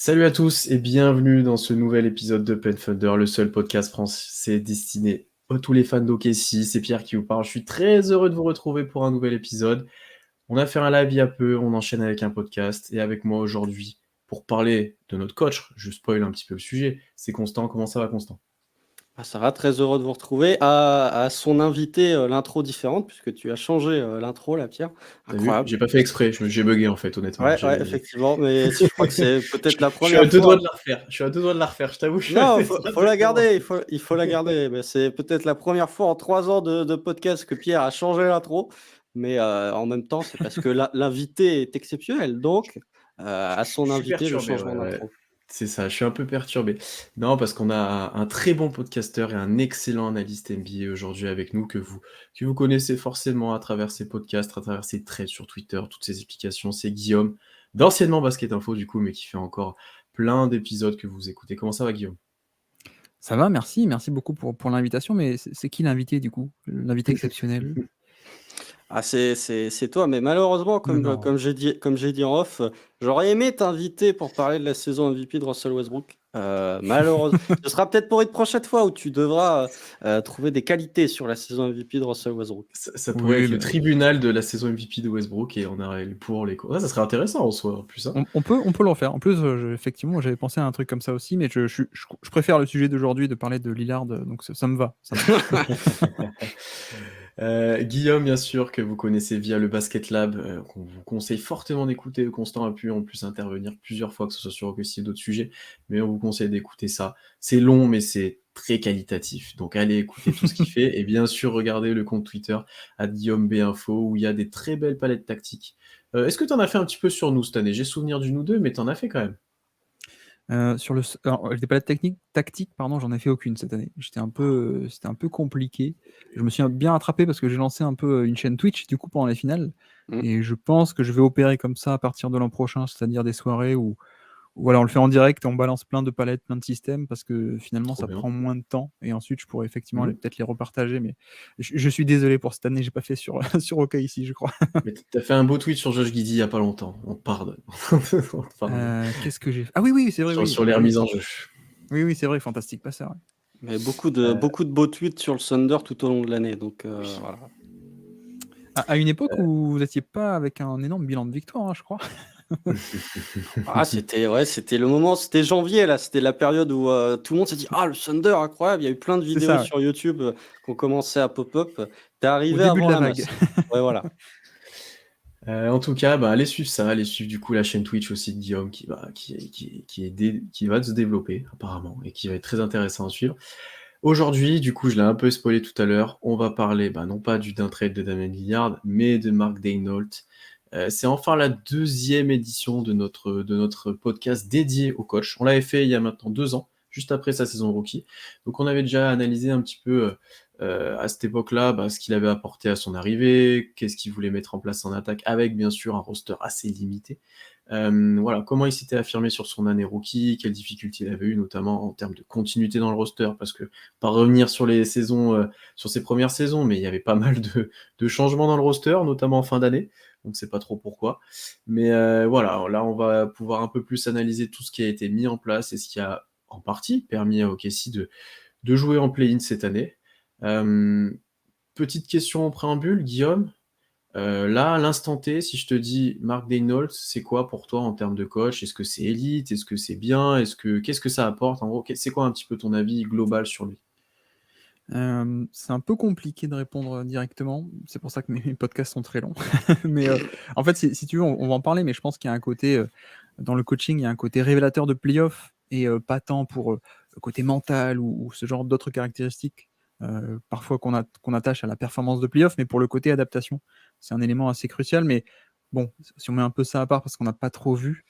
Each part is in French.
Salut à tous et bienvenue dans ce nouvel épisode de Pen Thunder, le seul podcast français destiné à tous les fans d'OKC. C'est Pierre qui vous parle. Je suis très heureux de vous retrouver pour un nouvel épisode. On a fait un live il y a peu, on enchaîne avec un podcast et avec moi aujourd'hui pour parler de notre coach. Je spoil un petit peu le sujet. C'est Constant. Comment ça va, Constant? Ah, ça va, très heureux de vous retrouver. À son invité, l'intro différente, puisque tu as changé l'intro, là, Pierre. T'as vu? Incroyable. J'ai pas fait exprès. J'ai bugué en fait, honnêtement. Ouais, effectivement, mais je crois que c'est peut-être la Je suis à première deux doigts fois. de la refaire. Je suis à deux doigts de la refaire. Je t'avoue, je suis Non, resté faut, sur la faut la préférence. garder, il faut la garder. Mais c'est peut-être la première fois en 3 ans de podcast que Pierre a changé l'intro. Mais en même temps, c'est parce que l'invité est exceptionnel. Donc, à son Je suis invité, le perturbé, changement ouais, ouais. d'intro. C'est ça, je suis un peu perturbé. Non, parce qu'on a un très bon podcasteur et un excellent analyste NBA aujourd'hui avec nous que vous connaissez forcément à travers ses podcasts, à travers ses threads sur Twitter, toutes ses explications. C'est Guillaume, d'anciennement Basket Info du coup, mais qui fait encore plein d'épisodes que vous écoutez. Comment ça va, Guillaume? Ça va, merci beaucoup pour l'invitation, mais c'est qui l'invité du coup? L'invité exceptionnel? Ah, c'est toi, mais malheureusement, Non. comme j'ai dit en off, j'aurais aimé t'inviter pour parler de la saison MVP de Russell Westbrook. Malheureusement, ce sera peut-être pour une prochaine fois où tu devras trouver des qualités sur la saison MVP de Russell Westbrook. Ça pourrait Oui, être le mais tribunal de la saison MVP de Westbrook et on aurait le pour, les contre. Ah, ça serait intéressant en soi, en plus, hein. on peut le refaire. En plus, effectivement, j'avais pensé à un truc comme ça aussi, mais je préfère le sujet d'aujourd'hui, de parler de Lillard, donc ça me va, ça me va. Guillaume, bien sûr, que vous connaissez via le Basket Lab, qu'on vous conseille fortement d'écouter. Constant a pu en plus intervenir plusieurs fois, que ce soit sur Rocket et d'autres sujets, mais on vous conseille d'écouter ça. C'est long, mais c'est très qualitatif. Donc allez écouter tout ce qu'il fait, et bien sûr, regardez le compte Twitter @GuillaumeBinfo, où il y a des très belles palettes tactiques. Est-ce que tu en as fait un petit peu sur nous cette année? J'ai souvenir du nous deux, mais tu en as fait quand même. Alors, les palettes tactiques, pardon, j'en ai fait aucune cette année. C'était un peu compliqué. Je me suis bien rattrapé parce que j'ai lancé un peu une chaîne Twitch, du coup, pendant les finales, Mm. et je pense que je vais opérer comme ça à partir de l'an prochain, c'est-à-dire des soirées où voilà, on le fait en direct, on balance plein de palettes, plein de systèmes, parce que finalement, Trop ça bien. prend moins de temps. Et ensuite, je pourrais effectivement Mhm. peut-être les repartager. Mais je suis désolé pour cette année, j'ai pas fait sur, sur OK ici, je crois. Mais t'as fait un beau tweet sur Josh Giddey il y a pas longtemps. On te pardonne. On te pardonne. Qu'est-ce que j'ai fait? Ah oui, oui, c'est vrai, Sur, oui. sur les Oui, remises en jeu. oui, oui, c'est vrai, fantastique passeur. Ouais. Mais beaucoup de beaux tweets sur le Thunder tout au long de l'année. Donc Oui. voilà. À une époque où vous n'étiez pas avec un énorme bilan de victoire, hein, je crois. Ah, c'était le moment, c'était janvier là, c'était la période où tout le monde s'est dit ah le Thunder incroyable, il y a eu plein de C'est vidéos ça, ouais. sur YouTube qui ont commencé à pop-up. T'es Au arrivé début de avant la la vague. masse. Ouais voilà. En tout cas, bah, allez suivre ça, allez suivre du coup la chaîne Twitch aussi de Guillaume qui va se développer apparemment et qui va être très intéressant à suivre. Aujourd'hui, du coup, je l'ai un peu spoilé tout à l'heure, on va parler non pas d'un trade de Damian Lillard, mais de Mark Daigneault. C'est enfin la deuxième édition de notre podcast dédié au coach. On l'avait fait il y a maintenant 2 ans, juste après sa saison de rookie. Donc on avait déjà analysé un petit peu à cette époque-là ce qu'il avait apporté à son arrivée, qu'est-ce qu'il voulait mettre en place en attaque, avec bien sûr un roster assez limité. Voilà, comment il s'était affirmé sur son année rookie, quelles difficultés il avait eu, notamment en termes de continuité dans le roster, parce que pas revenir sur les saisons, sur ses premières saisons, mais il y avait pas mal de changements dans le roster, notamment en fin d'année. On ne sait pas trop pourquoi. Mais voilà, là on va pouvoir un peu plus analyser tout ce qui a été mis en place et ce qui a en partie permis à OKC de jouer en play-in cette année. Euh, Petite question en préambule, Guillaume. Là, à l'instant T, si je te dis Mark Daigneault, c'est quoi pour toi en termes de coach? Est-ce que c'est élite? Est-ce que c'est bien? Qu'est-ce que ça apporte? En gros, c'est quoi un petit peu ton avis global sur lui? C'est un peu compliqué de répondre directement. C'est pour ça que mes podcasts sont très longs. Mais en fait, si tu veux, on va en parler, mais je pense qu'il y a un côté, dans le coaching, il y a un côté révélateur de playoff et pas tant pour le côté mental ou ce genre d'autres caractéristiques, parfois qu'on attache à la performance de playoff, mais pour le côté adaptation. C'est un élément assez crucial. Mais bon, si on met un peu ça à part parce qu'on n'a pas trop vu,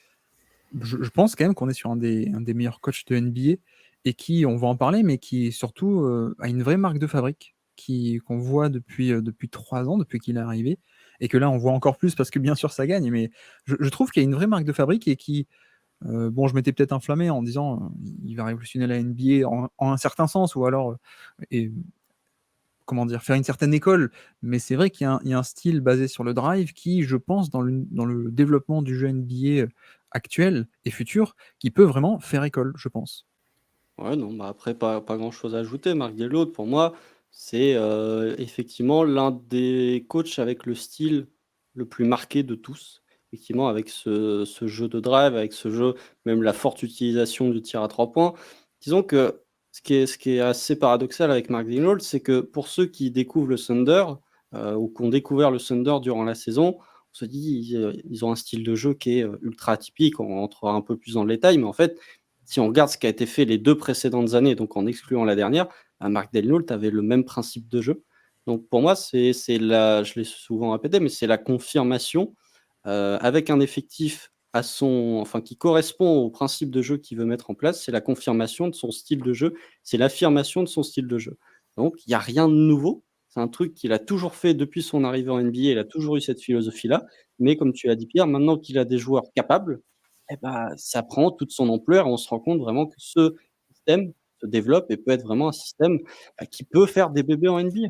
je pense quand même qu'on est sur un des meilleurs coachs de NBA et qui, on va en parler, mais qui surtout a une vraie marque de fabrique qu'on voit depuis 3 ans, depuis qu'il est arrivé, et que là on voit encore plus parce que bien sûr ça gagne, mais je trouve qu'il y a une vraie marque de fabrique et qui, bon, je m'étais peut-être inflammé en disant il va révolutionner la NBA en un certain sens, ou alors et, comment dire, faire une certaine école, mais c'est vrai qu'il y a un style basé sur le drive qui, je pense, dans le développement du jeu NBA actuelle et future qui peut vraiment faire école, je pense. Ouais, non, bah, après, pas grand-chose à ajouter. Marc Deslaut, pour moi, c'est effectivement l'un des coachs avec le style le plus marqué de tous. Effectivement, avec ce jeu de drive, avec ce jeu, même la forte utilisation du tir à 3 points. Disons que ce qui est assez paradoxal avec Marc Deslaut, c'est que pour ceux qui découvrent le Thunder, ou qui ont découvert le Thunder durant la saison, on se dit, ils ont un style de jeu qui est ultra atypique. On rentrera un peu plus dans le détail, mais en fait, si on regarde ce qui a été fait les 2 précédentes années, donc en excluant la dernière, Mark Daigneault avait le même principe de jeu. Donc pour moi, c'est la je l'ai souvent répété, mais c'est la confirmation, avec un effectif qui correspond au principe de jeu qu'il veut mettre en place, c'est la confirmation de son style de jeu, c'est l'affirmation de son style de jeu. Donc il y a rien de nouveau, c'est un truc qu'il a toujours fait depuis son arrivée en NBA, il a toujours eu cette philosophie-là, mais comme tu l'as dit Pierre, maintenant qu'il a des joueurs capables, et bah, ça prend toute son ampleur et on se rend compte vraiment que ce système se développe et peut être vraiment un système, qui peut faire des bébés en NBA.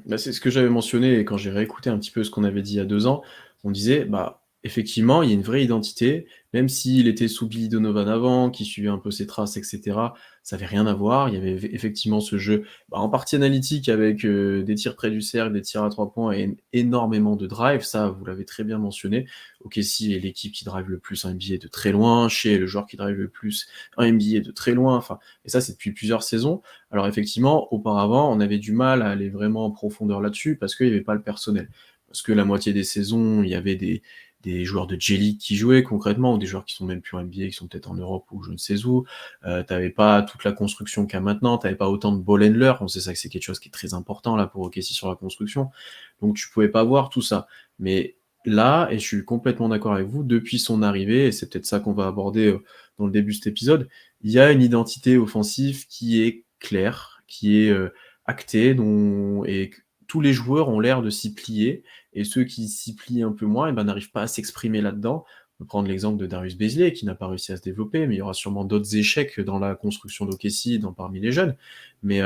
Bah, c'est ce que j'avais mentionné quand j'ai réécouté un petit peu ce qu'on avait dit il y a 2 ans. On disait, bah, effectivement, il y a une vraie identité, même s'il était sous Billy Donovan avant, qui suivait un peu ses traces et cetera, ça avait rien à voir. Il y avait effectivement ce jeu, bah, en partie analytique avec, des tirs près du cercle, des tirs à 3 points et énormément de drive, ça, vous l'avez très bien mentionné. OKC est l'équipe qui drive le plus en NBA de très loin, Shai est le joueur qui drive le plus en NBA de très loin, enfin et ça, c'est depuis plusieurs saisons. Alors effectivement, auparavant, on avait du mal à aller vraiment en profondeur là-dessus parce qu'il y avait pas le personnel. Parce que la moitié des saisons, il y avait des joueurs de J-League qui jouaient concrètement, ou des joueurs qui sont même plus en NBA, qui sont peut-être en Europe ou je ne sais où. Tu pas toute la construction qu'il y a maintenant, tu pas autant de ball handlers. On sait ça que c'est quelque chose qui est très important là pour OKC sur la construction. Donc tu pouvais pas voir tout ça. Mais là, et je suis complètement d'accord avec vous, depuis son arrivée, et c'est peut-être ça qu'on va aborder dans le début de cet épisode, il y a une identité offensive qui est claire, qui est actée, et tous les joueurs ont l'air de s'y plier, et ceux qui s'y plient un peu moins, eh ben, n'arrivent pas à s'exprimer là-dedans. On peut prendre l'exemple de Darius Bazley, qui n'a pas réussi à se développer, mais il y aura sûrement d'autres échecs dans la construction d'OKC parmi les jeunes. Mais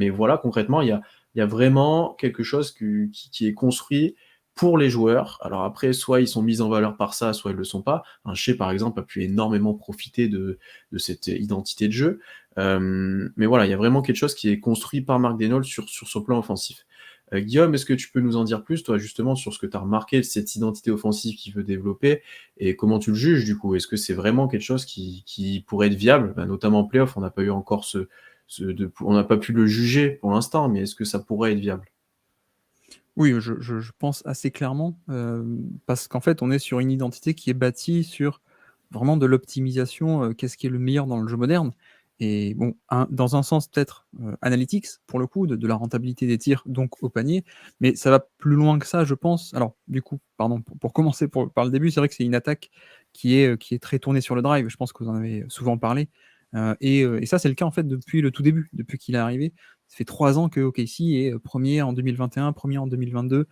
voilà, concrètement, il y a vraiment quelque chose qui est construit pour les joueurs. Alors après, soit ils sont mis en valeur par ça, soit ils le sont pas. Un Shai, par exemple, a pu énormément profiter de cette identité de jeu. Mais voilà, il y a vraiment quelque chose qui est construit par Marc Daigneault sur son plan offensif. Guillaume, est-ce que tu peux nous en dire plus, toi, justement, sur ce que tu as remarqué de cette identité offensive qu'il veut développer et comment tu le juges, du coup? Est-ce que c'est vraiment quelque chose qui pourrait être viable? Bah, notamment en playoff, on n'a pas eu encore on n'a pas pu le juger pour l'instant, mais est-ce que ça pourrait être viable? Oui, je pense assez clairement, parce qu'en fait, on est sur une identité qui est bâtie sur vraiment de l'optimisation, qu'est-ce qui est le meilleur dans le jeu moderne et bon, dans un sens peut-être, analytics pour le coup, de la rentabilité des tirs, donc au panier, mais ça va plus loin que ça, je pense. Alors du coup, pardon, pour commencer par le début, c'est vrai que c'est une attaque qui est très tournée sur le drive. Je pense que vous en avez souvent parlé, et ça, c'est le cas en fait depuis le tout début, depuis qu'il est arrivé. Ça fait 3 ans que OKC est 1er en 2021, 1er en 2022,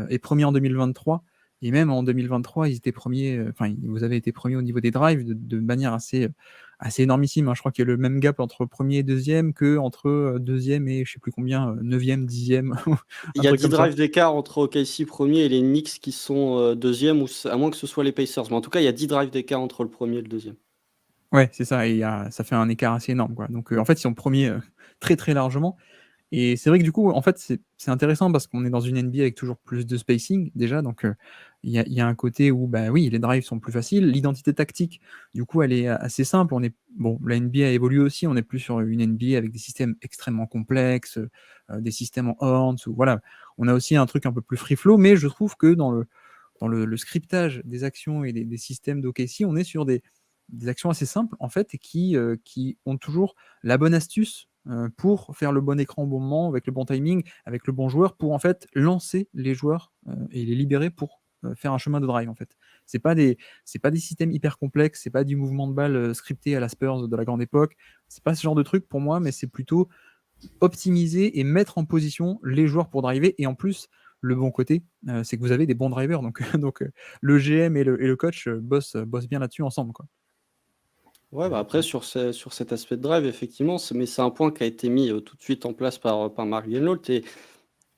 et 1er en 2023 et même en 2023, ils étaient premiers, vous avez été premier au niveau des drives de manière assez énormissime, hein. Je crois qu'il y a le même gap entre premier et deuxième qu'entre, 2e et je sais plus combien, 9e, 10e, Il un y a truc 10 comme ça. drives d'écart entre OKC 1er et les Knicks qui sont, 2e à moins que ce soit les Pacers. Mais en tout cas, il y a 10 drives d'écart entre le 1er et le 2e. Ouais, c'est ça et ça fait un écart assez énorme, quoi. Donc, en fait, ils sont premiers, très, très largement. Et c'est vrai que du coup, en fait, c'est intéressant parce qu'on est dans une NBA avec toujours plus de spacing déjà, donc il y a un côté où, bah, oui, les drives sont plus faciles. L'identité tactique, du coup, elle est assez simple. Bon, la NBA a évolué aussi, on est plus sur une NBA avec des systèmes extrêmement complexes, des systèmes en horns ou voilà. On a aussi un truc un peu plus free flow, mais je trouve que dans le scriptage des actions et des systèmes d'OKC, on est sur des actions assez simples en fait et qui ont toujours la bonne astuce pour faire le bon écran au bon moment, avec le bon timing, avec le bon joueur, pour en fait lancer les joueurs et les libérer pour faire un chemin de drive en fait. C'est pas des systèmes hyper complexes, c'est pas du mouvement de balle scripté à la Spurs de la grande époque. C'est pas ce genre de truc pour moi, mais c'est plutôt optimiser et mettre en position les joueurs pour driver. Et en plus, le bon côté, c'est que vous avez des bons drivers. Donc, le GM et le coach bossent bien là-dessus ensemble, quoi. Ouais, bah, après sur cet aspect de drive, effectivement, c'est un point qui a été mis, tout de suite en place par Mark Daigneault et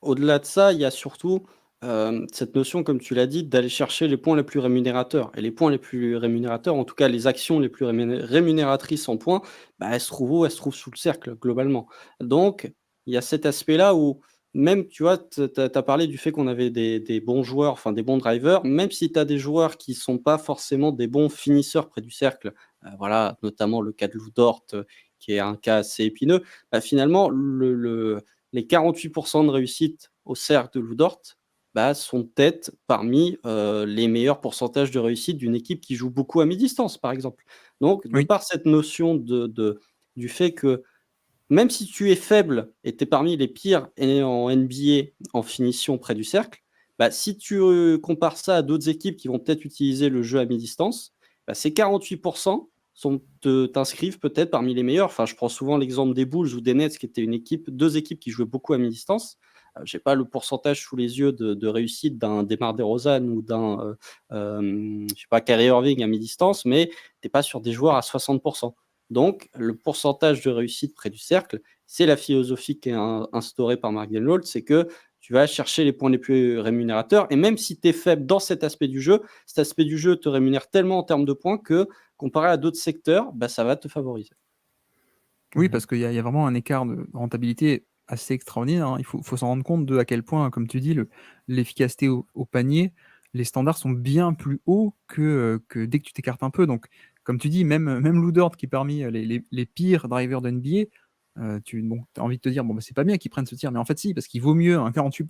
au-delà de ça, il y a surtout, cette notion, comme tu l'as dit, d'aller chercher les points les plus rémunérateurs. Et les points les plus rémunérateurs, en tout cas les actions les plus rémunératrices en points, bah, elles se trouvent où? Elles se trouvent sous le cercle, globalement. Donc, il y a cet aspect-là où même, tu vois, tu as parlé du fait qu'on avait des bons joueurs, enfin des bons drivers, même si tu as des joueurs qui sont pas forcément des bons finisseurs près du cercle, voilà, notamment le cas de Lou Dort, qui est un cas assez épineux, bah, finalement les 48 de réussite au cercle de Lou Dort, bah, sont peut-être parmi, les meilleurs pourcentages de réussite d'une équipe qui joue beaucoup à mi-distance, par exemple. Donc, de Oui. par cette notion du fait que même si tu es faible et tu es parmi les pires en NBA en finition près du cercle, bah, si tu, compares ça à d'autres équipes qui vont peut-être utiliser le jeu à mi-distance, bah, ces 48 t'inscrivent peut-être parmi les meilleurs. Enfin, je prends souvent l'exemple des Bulls ou des Nets qui étaient 2 équipes qui jouaient beaucoup à mi-distance. J'ai pas le pourcentage sous les yeux de réussite d'un DeMar DeRozan ou d'un, je sais pas, Kyrie Irving à mi-distance, mais tu es pas sur des joueurs à 60. Donc, le pourcentage de réussite près du cercle, c'est la philosophie qui est instaurée par Mark Denlold, c'est que tu vas chercher les points les plus rémunérateurs. Et même si tu es faible dans cet aspect du jeu, cet aspect du jeu te rémunère tellement en termes de points que, comparé à d'autres secteurs, bah, ça va te favoriser. Oui, parce qu'il y a vraiment un écart de rentabilité assez extraordinaire, hein. Il faut s'en rendre compte de à quel point, comme tu dis, l'efficacité au panier, les standards sont bien plus hauts que dès que tu t'écartes un peu. Donc, comme tu dis, même Lou Dort, qui est parmi les pires drivers de NBA, bon, tu as envie de te dire, bon, bah, c'est pas bien qu'ils prennent ce tir, mais en fait, si, parce qu'il vaut mieux un 48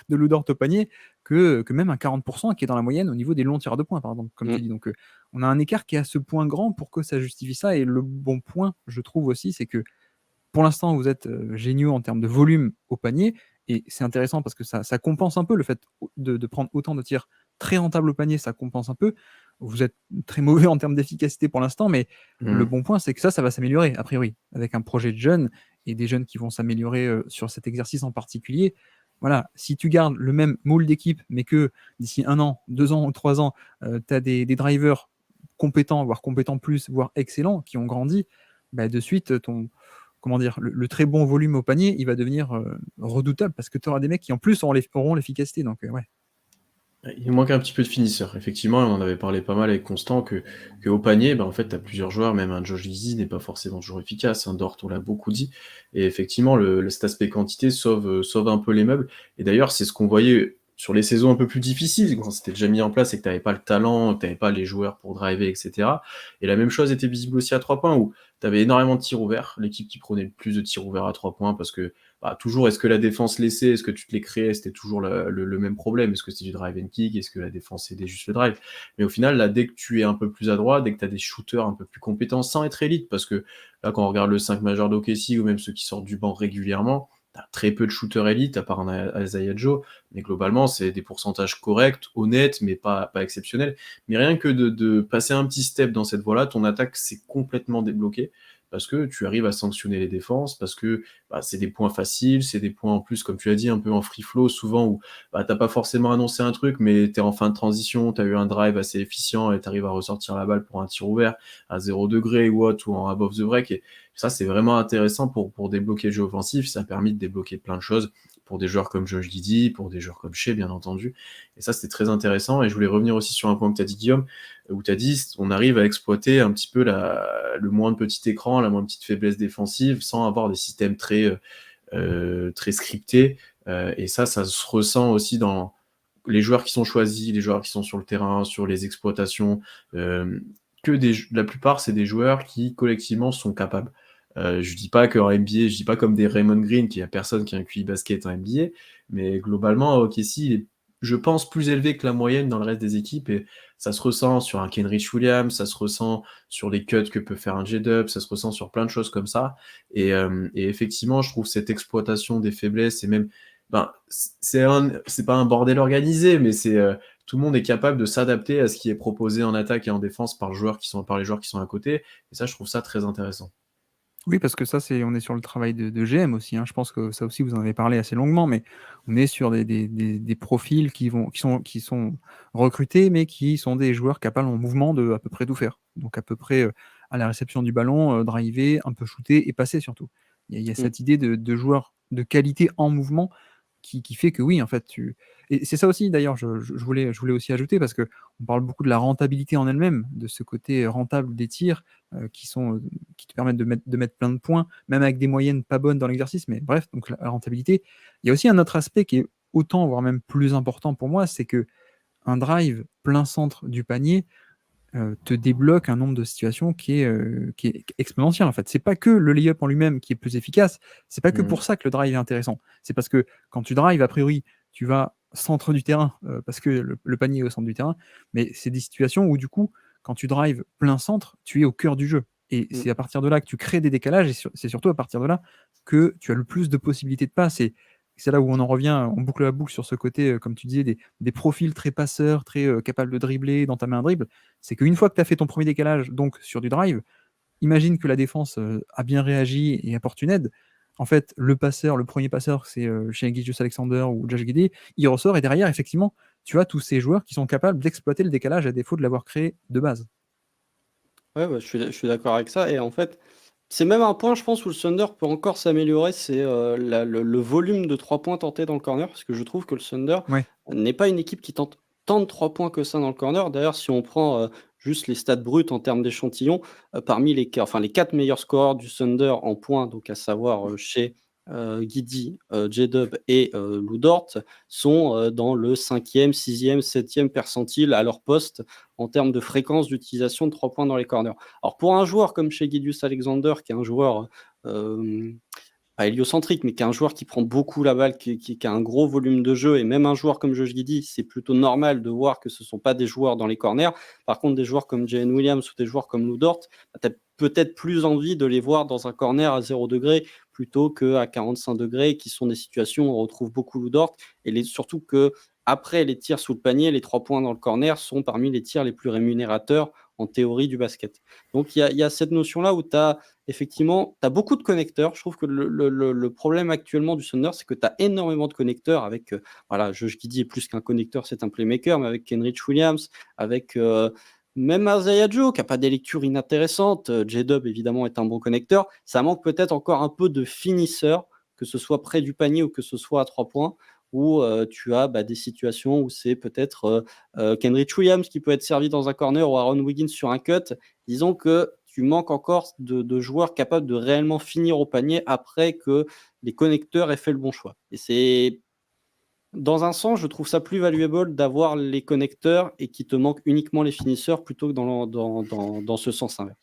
de Lou Dort au panier que même un 40 qui est dans la moyenne au niveau des longs tirs à 2 points, par exemple, comme tu dis. Donc, on a un écart qui est à ce point grand pour que ça justifie ça. Et le bon point, je trouve aussi, c'est que pour l'instant, vous êtes géniaux en termes de volume au panier. Et c'est intéressant parce que ça compense un peu le fait de prendre autant de tirs très rentables au panier, ça compense un peu. Vous êtes très mauvais en termes d'efficacité pour l'instant, mais le bon point, c'est que ça va s'améliorer, a priori, avec un projet de jeunes et des jeunes qui vont s'améliorer sur cet exercice en particulier. Voilà, si tu gardes le même moule d'équipe, mais que d'ici 1 an, 2 ans ou 3 ans, tu as des drivers compétents, voire compétents plus, voire excellents, qui ont grandi, bah, de suite, comment dire, le très bon volume au panier, il va devenir redoutable parce que tu auras des mecs qui en plus auront l'efficacité. Donc, ouais. Il manque un petit peu de finisseur. Effectivement, on en avait parlé pas mal avec Constant que au panier, bah, en fait, tu as plusieurs joueurs, même un Josh Giddey n'est pas forcément toujours efficace, un Dort, on l'a beaucoup dit. Et effectivement, cet aspect quantité sauve un peu les meubles. Et d'ailleurs, c'est ce qu'on voyait sur les saisons un peu plus difficiles, quand c'était déjà mis en place et que tu n'avais pas le talent, que tu n'avais pas les joueurs pour driver, etc. Et la même chose était visible aussi à 3 points, où tu avais énormément de tirs ouverts, l'équipe qui prenait le plus de tirs ouverts à 3 points, parce que bah, toujours, est-ce que la défense laissait, est-ce que tu te les créais, c'était toujours le même problème, est-ce que c'était du drive and kick, est-ce que la défense aidait juste le drive. Mais au final, là, dès que tu es un peu plus adroit, dès que tu as des shooters un peu plus compétents, sans être élite, parce que là, quand on regarde le 5 majeur d'OKC, ou même ceux qui sortent du banc régulièrement, tu as très peu de shooters élites, à part un Isaiah Joe, mais globalement, c'est des pourcentages corrects, honnêtes, mais pas exceptionnels. Mais rien que de passer un petit step dans cette voie-là, ton attaque s'est complètement débloquée, parce que tu arrives à sanctionner les défenses, parce que bah, c'est des points faciles, c'est des points en plus, comme tu as dit, un peu en free flow, souvent où bah, t'as pas forcément annoncé un truc, mais t'es en fin de transition, t'as eu un drive assez efficient et t'arrives à ressortir la balle pour un tir ouvert à 0 degré ou autre, ou en above the break. Et ça, c'est vraiment intéressant pour débloquer le jeu offensif. Ça a permis de débloquer plein de choses pour des joueurs comme Josh Giddey, pour des joueurs comme Shea, bien entendu. Et ça, c'était très intéressant. Et je voulais revenir aussi sur un point que tu as dit, Guillaume, où tu as dit on arrive à exploiter un petit peu le moins de petit écran, la moins petite faiblesse défensive, sans avoir des systèmes très scriptés. Et ça se ressent aussi dans les joueurs qui sont choisis, les joueurs qui sont sur le terrain, sur les exploitations. La plupart, c'est des joueurs qui, collectivement, sont capables. Je dis pas qu'en NBA, je dis pas comme des Raymond Green, qu'il y a personne qui a un QI basket en NBA, mais globalement, OKC, il est, je pense, plus élevé que la moyenne dans le reste des équipes, et ça se ressent sur un Kenrich Williams, ça se ressent sur les cuts que peut faire un J-Dub, ça se ressent sur plein de choses comme ça, et effectivement, je trouve cette exploitation des faiblesses, et même, ben, c'est pas un bordel organisé, mais tout le monde est capable de s'adapter à ce qui est proposé en attaque et en défense par les joueurs qui sont à côté, et ça, je trouve ça très intéressant. Oui, parce que ça, on est sur le travail de GM aussi, hein. Je pense que ça aussi, vous en avez parlé assez longuement, mais on est sur des profils qui sont recrutés, mais qui sont des joueurs capables en mouvement de à peu près tout faire. Donc à peu près à la réception du ballon, driver, un peu shooter et passer surtout. Il y a Mm. cette idée de joueurs de qualité en mouvement qui fait que oui, en fait, et c'est ça aussi d'ailleurs, je voulais aussi ajouter, parce qu'on parle beaucoup de la rentabilité en elle-même, de ce côté rentable des tirs qui te permettent de mettre plein de points, même avec des moyennes pas bonnes dans l'exercice, mais bref, donc la rentabilité. Il y a aussi un autre aspect qui est autant, voire même plus important pour moi, c'est que un drive plein centre du panier te débloque un nombre de situations qui est exponentiel en fait. C'est pas que le layup en lui-même qui est plus efficace, c'est pas que Mmh. pour ça que le drive est intéressant. C'est parce que quand tu drives, a priori, tu vas centre du terrain parce que le panier est au centre du terrain, mais c'est des situations où du coup, quand tu drives plein centre, tu es au cœur du jeu. Et Mm. c'est à partir de là que tu crées des décalages, et c'est surtout à partir de là que tu as le plus de possibilités de passe. Et c'est là où on en revient, on boucle la boucle sur ce côté, comme tu disais, des profils très passeurs, très capables de dribbler, d'entamer un dribble. C'est qu'une fois que tu as fait ton premier décalage, donc sur du drive, imagine que la défense a bien réagi et apporte une aide. En fait, le passeur, le premier passeur, c'est chez Gilgeous Alexander ou Josh Giddey, il ressort, et derrière, effectivement, tu as tous ces joueurs qui sont capables d'exploiter le décalage à défaut de l'avoir créé de base. Ouais, je suis d'accord avec ça. Et en fait, c'est même un point, je pense, où le Thunder peut encore s'améliorer, c'est le volume de 3 points tentés dans le corner, parce que je trouve que le Thunder Ouais. n'est pas une équipe qui tente tant de 3 points que ça dans le corner. D'ailleurs, si on prend juste les stats bruts en termes d'échantillon, parmi les 4 meilleurs scoreurs du Thunder en points, donc à savoir chez Giddey, J-Dub et Lou Dort, sont dans le 5e, 6e, 7e percentile à leur poste en termes de fréquence d'utilisation de 3 points dans les corners. Alors pour un joueur comme chez Gilgeous Alexander, qui est un joueur pas héliocentrique, mais qui est un joueur qui prend beaucoup la balle, qui a un gros volume de jeu, et même un joueur comme Josh Giddey, c'est plutôt normal de voir que ce ne sont pas des joueurs dans les corners. Par contre, des joueurs comme Jalen Williams ou des joueurs comme Lou Dort, tu as peut-être plus envie de les voir dans un corner à 0 degré plutôt qu'à 45 degrés, qui sont des situations où on retrouve beaucoup Lou Dort, et surtout que après les tirs sous le panier, les 3 points dans le corner sont parmi les tirs les plus rémunérateurs en théorie du basket. Donc il y a cette notion-là où tu as effectivement, tu as beaucoup de connecteurs. Je trouve que le problème actuellement du Thunder, c'est que tu as énormément de connecteurs avec, voilà, Josh Giddey est plus qu'un connecteur, c'est un playmaker, mais avec Kenrich Williams, avec même Isaiah Joe, qui n'a pas des lectures inintéressantes. J-Dub, évidemment, est un bon connecteur. Ça manque peut-être encore un peu de finisseur, que ce soit près du panier ou que ce soit à 3 points, où tu as des situations où c'est peut-être Kenrich Williams qui peut être servi dans un corner ou Aaron Wiggins sur un cut. Disons que tu manques encore de joueurs capables de réellement finir au panier après que les connecteurs aient fait le bon choix. Et c'est, dans un sens, je trouve ça plus valuable d'avoir les connecteurs et qu'il te manque uniquement les finisseurs plutôt que dans ce sens inverse.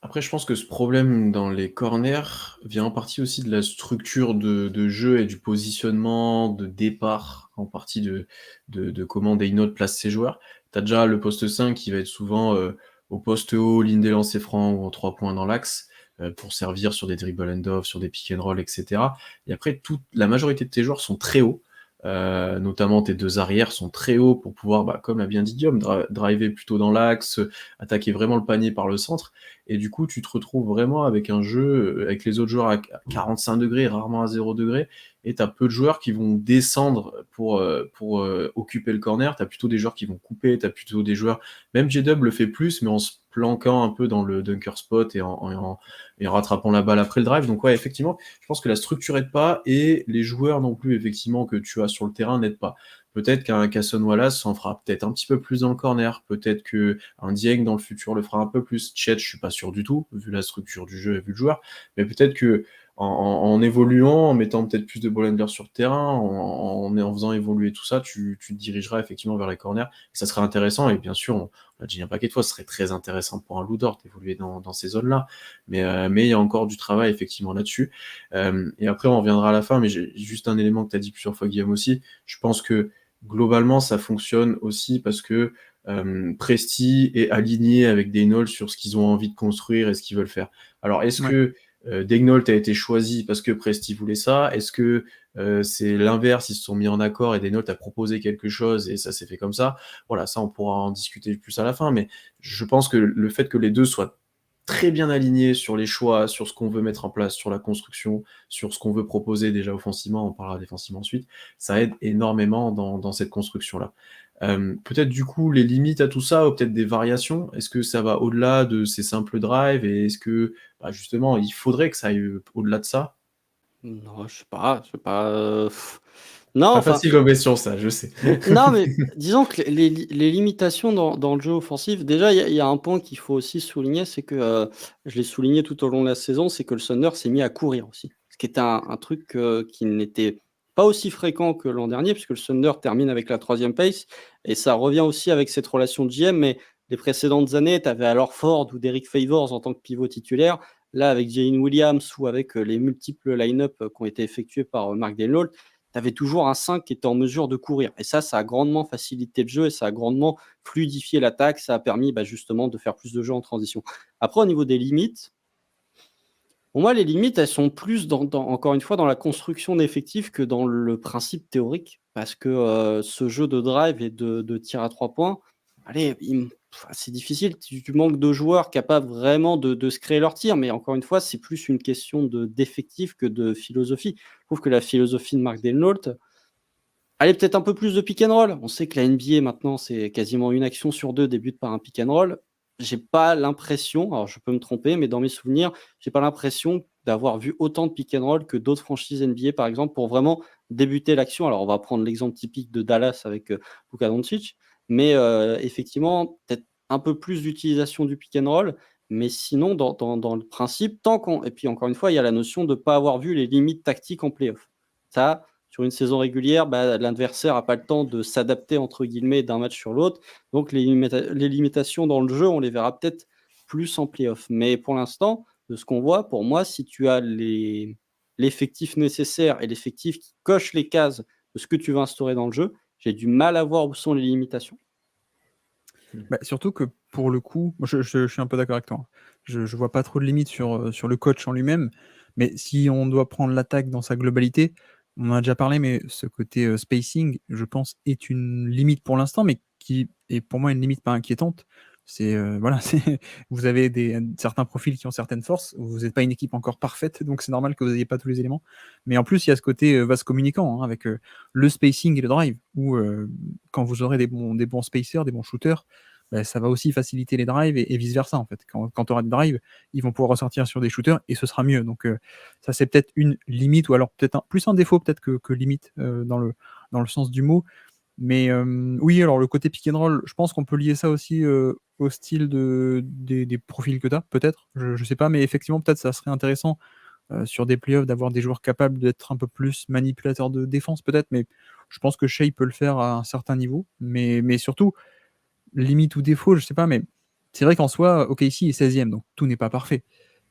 Après, je pense que ce problème dans les corners vient en partie aussi de la structure de jeu et du positionnement de départ, en partie de comment Daynote place ses joueurs. Tu as déjà le poste 5 qui va être souvent au poste haut, ligne des lancers francs ou en 3 points dans l'axe, pour servir sur des dribble and-off, sur des pick and roll, etc. Et après, la majorité de tes joueurs sont très hauts. Notamment tes deux arrières sont très hauts pour pouvoir, comme l'a bien dit Guillaume, driver plutôt dans l'axe, attaquer vraiment le panier par le centre. Et du coup, tu te retrouves vraiment avec un jeu, avec les autres joueurs à 45 degrés, rarement à 0 degré, et tu as peu de joueurs qui vont descendre pour occuper le corner. Tu as plutôt des joueurs qui vont couper, tu as plutôt des joueurs, même J-Dub le fait plus, mais en se planquant un peu dans le dunker spot et en rattrapant la balle après le drive. Donc ouais, effectivement, je pense que la structure aide pas, et les joueurs non plus, effectivement, que tu as sur le terrain n'aident pas. Peut-être qu'un Casson Wallace s'en fera peut-être un petit peu plus dans le corner, peut-être qu'un Dieng dans le futur le fera un peu plus. Chet, je suis pas sûr du tout, vu la structure du jeu et vu le joueur, mais peut-être que en évoluant, en mettant peut-être plus de ball handlers sur le terrain, en faisant évoluer tout ça, tu te dirigeras effectivement vers les corners, et ça serait intéressant. Et bien sûr, on l'a dit un paquet de fois, ce serait très intéressant pour un Lou Dort d'évoluer dans ces zones-là, mais il y a encore du travail effectivement là-dessus. Et après, on reviendra à la fin, mais j'ai juste un élément que tu as dit plusieurs fois, Guillaume, aussi. Je pense que globalement, ça fonctionne aussi parce que Presti est aligné avec Daynold sur ce qu'ils ont envie de construire et ce qu'ils veulent faire. Alors, est-ce Ouais. que Daynold a été choisi parce que Presti voulait ça? Est-ce que c'est l'inverse, ils se sont mis en accord et Daynold a proposé quelque chose et ça s'est fait comme ça? Voilà, ça on pourra en discuter plus à la fin, mais je pense que le fait que les deux soient très bien alignés sur les choix, sur ce qu'on veut mettre en place, sur la construction, sur ce qu'on veut proposer déjà offensivement, on parlera défensivement ensuite, ça aide énormément dans cette construction-là. Peut-être du coup les limites à tout ça, ou peut-être des variations, est-ce que ça va au-delà de ces simples drives, et est-ce que justement il faudrait que ça aille au-delà de ça? Non, je sais pas, non, Pas enfin, facile comme question, ça, je sais. non, mais disons que les limitations dans le jeu offensif, déjà, il y a un point qu'il faut aussi souligner, c'est que, je l'ai souligné tout au long de la saison, c'est que le Thunder s'est mis à courir aussi. Ce qui était un truc, qui n'était pas aussi fréquent que l'an dernier, puisque le Thunder termine avec la 3e pace et ça revient aussi avec cette relation de GM, mais les précédentes années, tu avais alors Ford ou Derrick Favors en tant que pivot titulaire. Là, avec Jalen Williams ou avec, les multiples line-up, qui ont été effectués par, Mark Daigneault, tu avais toujours un 5 qui était en mesure de courir. Et ça a grandement facilité le jeu et ça a grandement fluidifié l'attaque. Ça a permis justement de faire plus de jeux en transition. Après, au niveau des limites, pour moi, les limites, elles sont plus, encore une fois, dans la construction d'effectifs que dans le principe théorique. Parce que ce jeu de drive et de tir à 3 points, allez, c'est difficile. Tu manques de joueurs capables vraiment de se créer leur tir. Mais encore une fois, c'est plus une question d'effectifs que de philosophie. Je trouve que la philosophie de Mark Daigneault, allez, peut-être un peu plus de pick and roll. On sait que la NBA maintenant, c'est quasiment une action sur 2 débute par un pick and roll. J'ai pas l'impression, alors je peux me tromper, mais dans mes souvenirs, j'ai pas l'impression d'avoir vu autant de pick and roll que d'autres franchises NBA, par exemple, pour vraiment débuter l'action. Alors, on va prendre l'exemple typique de Dallas avec Luka Doncic, mais effectivement, peut-être un peu plus d'utilisation du pick and roll. Mais sinon, dans le principe, et puis encore une fois, il y a la notion de ne pas avoir vu les limites tactiques en playoff. Ça, sur une saison régulière, l'adversaire n'a pas le temps de «s'adapter» entre guillemets d'un match sur l'autre. Donc les limitations dans le jeu, on les verra peut-être plus en play-off. Mais pour l'instant, de ce qu'on voit, pour moi, si tu as l'effectif nécessaire et l'effectif qui coche les cases de ce que tu veux instaurer dans le jeu, j'ai du mal à voir où sont les limitations. Surtout que pour le coup, moi je suis un peu d'accord avec toi, hein. Je vois pas trop de limites sur le coach en lui-même, mais si on doit prendre l'attaque dans sa globalité, on en a déjà parlé, mais ce côté, spacing, je pense, est une limite pour l'instant, mais qui est pour moi une limite pas inquiétante. C'est, voilà, c'est vous avez certains profils qui ont certaines forces, vous êtes pas une équipe encore parfaite, donc c'est normal que vous ayez pas tous les éléments. Mais en plus, il y a ce côté, vase communicant, hein, avec, le spacing et le drive où, quand vous aurez des bons spacers, des bons shooters, ça va aussi faciliter les drives et vice versa en fait. Quand tu auras des drives, ils vont pouvoir ressortir sur des shooters et ce sera mieux. Donc ça c'est peut-être une limite ou alors peut-être plus un défaut peut-être que limite dans le sens du mot. Mais oui, alors le côté pick and roll, je pense qu'on peut lier ça aussi au style des profils que tu as, peut-être. Je sais pas, mais effectivement peut-être ça serait intéressant sur des playoffs d'avoir des joueurs capables d'être un peu plus manipulateurs de défense peut-être, mais je pense que Shai peut le faire à un certain niveau. Mais surtout, limite ou défaut, je sais pas, mais c'est vrai qu'en soi, OKC est 16e, donc tout n'est pas parfait.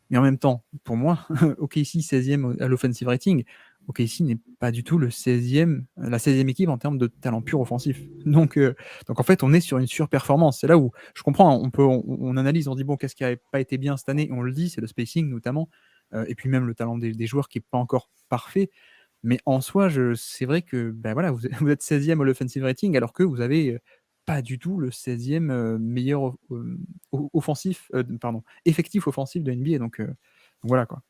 Mais en même temps, pour moi, OKC 16e à l'offensive rating, OKC n'est pas du tout la 16e équipe en termes de talent pur offensif. Donc en fait, on est sur une surperformance. C'est là où je comprends, hein, on analyse, on dit bon, qu'est-ce qui n'a pas été bien cette année? On le dit, c'est le spacing notamment, et puis même le talent des joueurs qui n'est pas encore parfait. Mais en soi, c'est vrai que voilà, vous êtes 16e à l'offensive rating alors que vous avez pas du tout le 16e meilleur offensif, pardon, effectif offensif de NBA. Donc voilà quoi.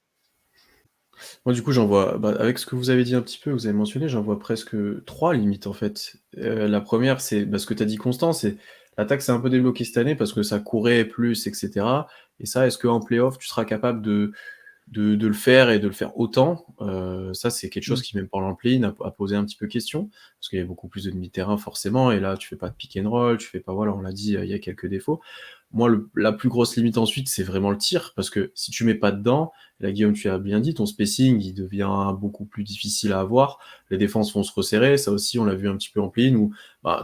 Moi, du coup, j'en vois, avec ce que vous avez dit un petit peu, vous avez mentionné, j'en vois presque 3 limites en fait. La première, c'est ce que tu as dit Constant, c'est l'attaque s'est un peu débloquée cette année parce que ça courait plus, et cetera. Et ça, est-ce qu'en play-off, tu seras capable de le faire et de le faire autant? Ça, c'est quelque chose Mmh. qui, même pendant le play-in, a posé un petit peu question, parce qu'il y a beaucoup plus de demi-terrain forcément, et là, tu fais pas de pick and roll, tu fais pas, voilà, on l'a dit, il y a quelques défauts. Moi, la plus grosse limite ensuite, c'est vraiment le tir, parce que si tu mets pas dedans, là, Guillaume, tu as bien dit, ton spacing, il devient beaucoup plus difficile à avoir, les défenses vont se resserrer, ça aussi, on l'a vu un petit peu en play-in, où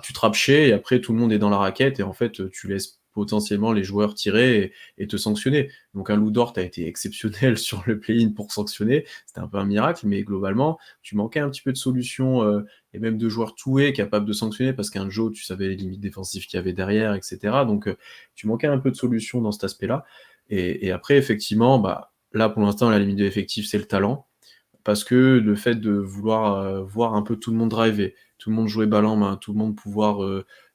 tu te chez et après, tout le monde est dans la raquette, et en fait, tu laisses potentiellement les joueurs tirer et te sanctionner. Donc un Lou Dort a été exceptionnel sur le play-in pour sanctionner, c'était un peu un miracle, mais globalement, tu manquais un petit peu de solutions et même de joueurs toués capables de sanctionner, parce qu'un Joe, tu savais les limites défensives qu'il y avait derrière, etc. Donc tu manquais un peu de solutions dans cet aspect-là. Et après, effectivement, là pour l'instant, la limite de l'effectif, c'est le talent, parce que le fait de vouloir voir un peu tout le monde driver, tout le monde jouer balle en main, tout le monde pouvoir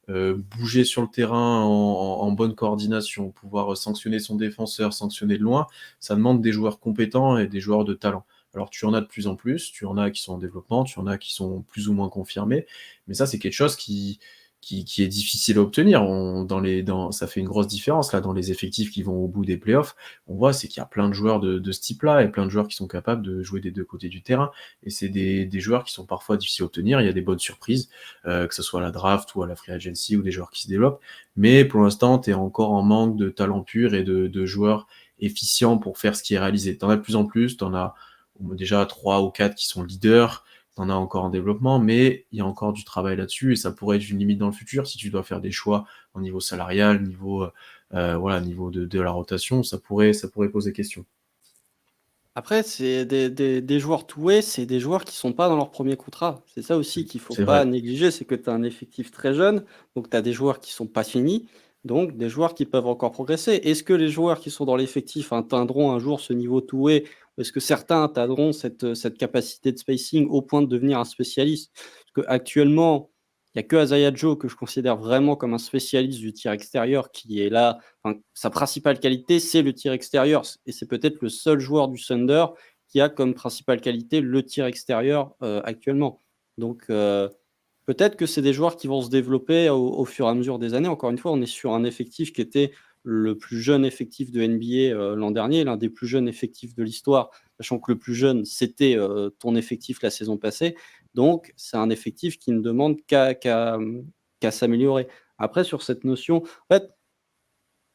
bouger sur le terrain en bonne coordination, pouvoir sanctionner son défenseur, sanctionner de loin, ça demande des joueurs compétents et des joueurs de talent. Alors tu en as de plus en plus, tu en as qui sont en développement, tu en as qui sont plus ou moins confirmés, mais ça c'est quelque chose qui est difficile à obtenir. Ça fait une grosse différence là dans les effectifs qui vont au bout des playoffs. On voit, c'est qu'il y a plein de joueurs de ce type-là et plein de joueurs qui sont capables de jouer des deux côtés du terrain. Et c'est des joueurs qui sont parfois difficiles à obtenir. Il y a des bonnes surprises, que ce soit à la draft ou à la free agency ou des joueurs qui se développent. Mais pour l'instant, tu es encore en manque de talent pur et de joueurs efficients pour faire ce qui est réalisé. T'en as de plus en plus, t'en as déjà 3 ou 4 qui sont leaders. T'en as encore en développement, mais il y a encore du travail là-dessus et ça pourrait être une limite dans le futur si tu dois faire des choix au niveau salarial, niveau de la rotation, ça pourrait poser question. Après, c'est des joueurs two-way, c'est des joueurs qui sont pas dans leur premier contrat. C'est ça aussi qu'il faut C'est pas vrai. négliger, c'est que tu as un effectif très jeune, donc tu as des joueurs qui sont pas finis, donc des joueurs qui peuvent encore progresser. Est-ce que les joueurs qui sont dans l'effectif atteindront un jour ce niveau two-way, ou est-ce que certains atteindront cette capacité de spacing au point de devenir un spécialiste? Parce qu'actuellement, il n'y a que Isaiah Joe que je considère vraiment comme un spécialiste du tir extérieur qui est là. Enfin, sa principale qualité, c'est le tir extérieur. Et c'est peut-être le seul joueur du Thunder qui a comme principale qualité le tir extérieur actuellement. Donc, peut-être que c'est des joueurs qui vont se développer au fur et à mesure des années. Encore une fois, on est sur un effectif qui était le plus jeune effectif de NBA l'an dernier, l'un des plus jeunes effectifs de l'histoire, sachant que le plus jeune, c'était ton effectif la saison passée. Donc, c'est un effectif qui ne demande qu'à s'améliorer. Après, sur cette notion, en fait,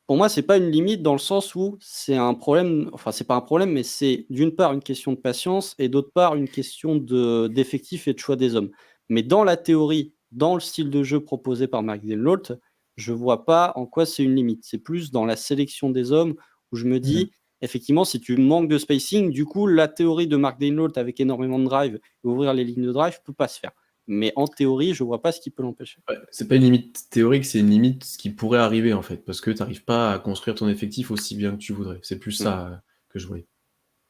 pour moi, c'est pas une limite dans le sens où c'est un problème, enfin, c'est pas un problème, mais c'est d'une part une question de patience et d'autre part une question d'effectif et de choix des hommes. Mais dans la théorie, dans le style de jeu proposé par Mark Denholt, je vois pas en quoi c'est une limite. C'est plus dans la sélection des hommes où je me dis, effectivement, si tu manques de spacing, du coup, la théorie de Mark Denholt avec énormément de drive et ouvrir les lignes de drive peut pas se faire. Mais en théorie, je vois pas ce qui peut l'empêcher. Ouais, c'est pas une limite théorique, c'est une limite ce qui pourrait arriver en fait, parce que tu n'arrives pas à construire ton effectif aussi bien que tu voudrais. C'est plus ça que je voyais.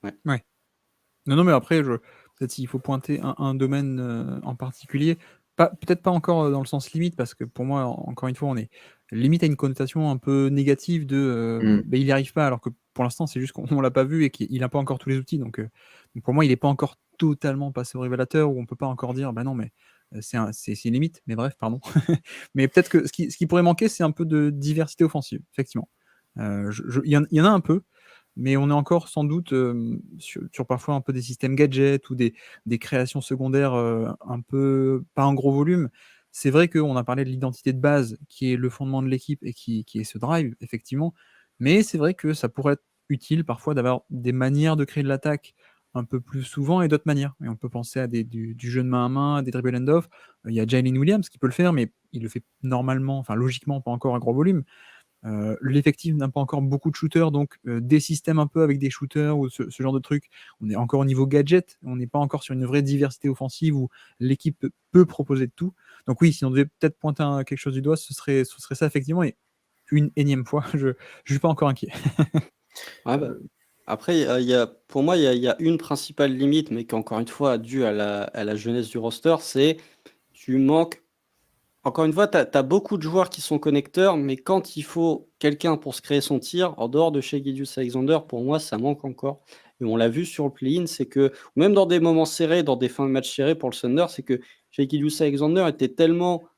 Ouais. Non, mais après, peut-être s'il faut pointer un domaine en particulier, peut-être pas encore dans le sens limite, parce que pour moi, encore une fois, on est limite à une connotation un peu négative de il n'y arrive pas, alors que pour l'instant, c'est juste qu'on l'a pas vu et qu'il n'a pas encore tous les outils. Donc pour moi, il n'est pas encore totalement passé au révélateur, où on peut pas encore dire, bah non, mais c'est une limite, mais bref, pardon. Mais peut-être que ce qui pourrait manquer, c'est un peu de diversité offensive, effectivement. Il y en a un peu, mais on est encore sans doute sur parfois un peu des systèmes gadgets ou des créations secondaires un peu, pas en gros volume. C'est vrai qu'on a parlé de l'identité de base qui est le fondement de l'équipe et qui est ce drive, effectivement. Mais c'est vrai que ça pourrait être utile parfois d'avoir des manières de créer de l'attaque un peu plus souvent et d'autres manières. Et on peut penser à du jeu de main à main, des dribble and off. Il y a Jalen Williams qui peut le faire, mais il le fait normalement, enfin logiquement, pas encore à gros volume. L'effectif n'a pas encore beaucoup de shooters, donc des systèmes un peu avec des shooters ou ce genre de trucs. On est encore au niveau gadget, on n'est pas encore sur une vraie diversité offensive où l'équipe peut proposer de tout. Donc oui, si on devait peut-être pointer quelque chose du doigt, ce serait ça effectivement. Et une énième fois, je suis pas encore inquiet. Ouais, bah, après, pour moi, il y a une principale limite, mais qui est encore une fois due à la jeunesse du roster, c'est tu manques. Encore une fois, tu as beaucoup de joueurs qui sont connecteurs, mais quand il faut quelqu'un pour se créer son tir, en dehors de chez Gilgeous-Alexander, pour moi, ça manque encore. Et on l'a vu sur le play-in, c'est que, même dans des moments serrés, dans des fins de match serrés pour le Thunder, c'est que chez Gilgeous-Alexander était tellement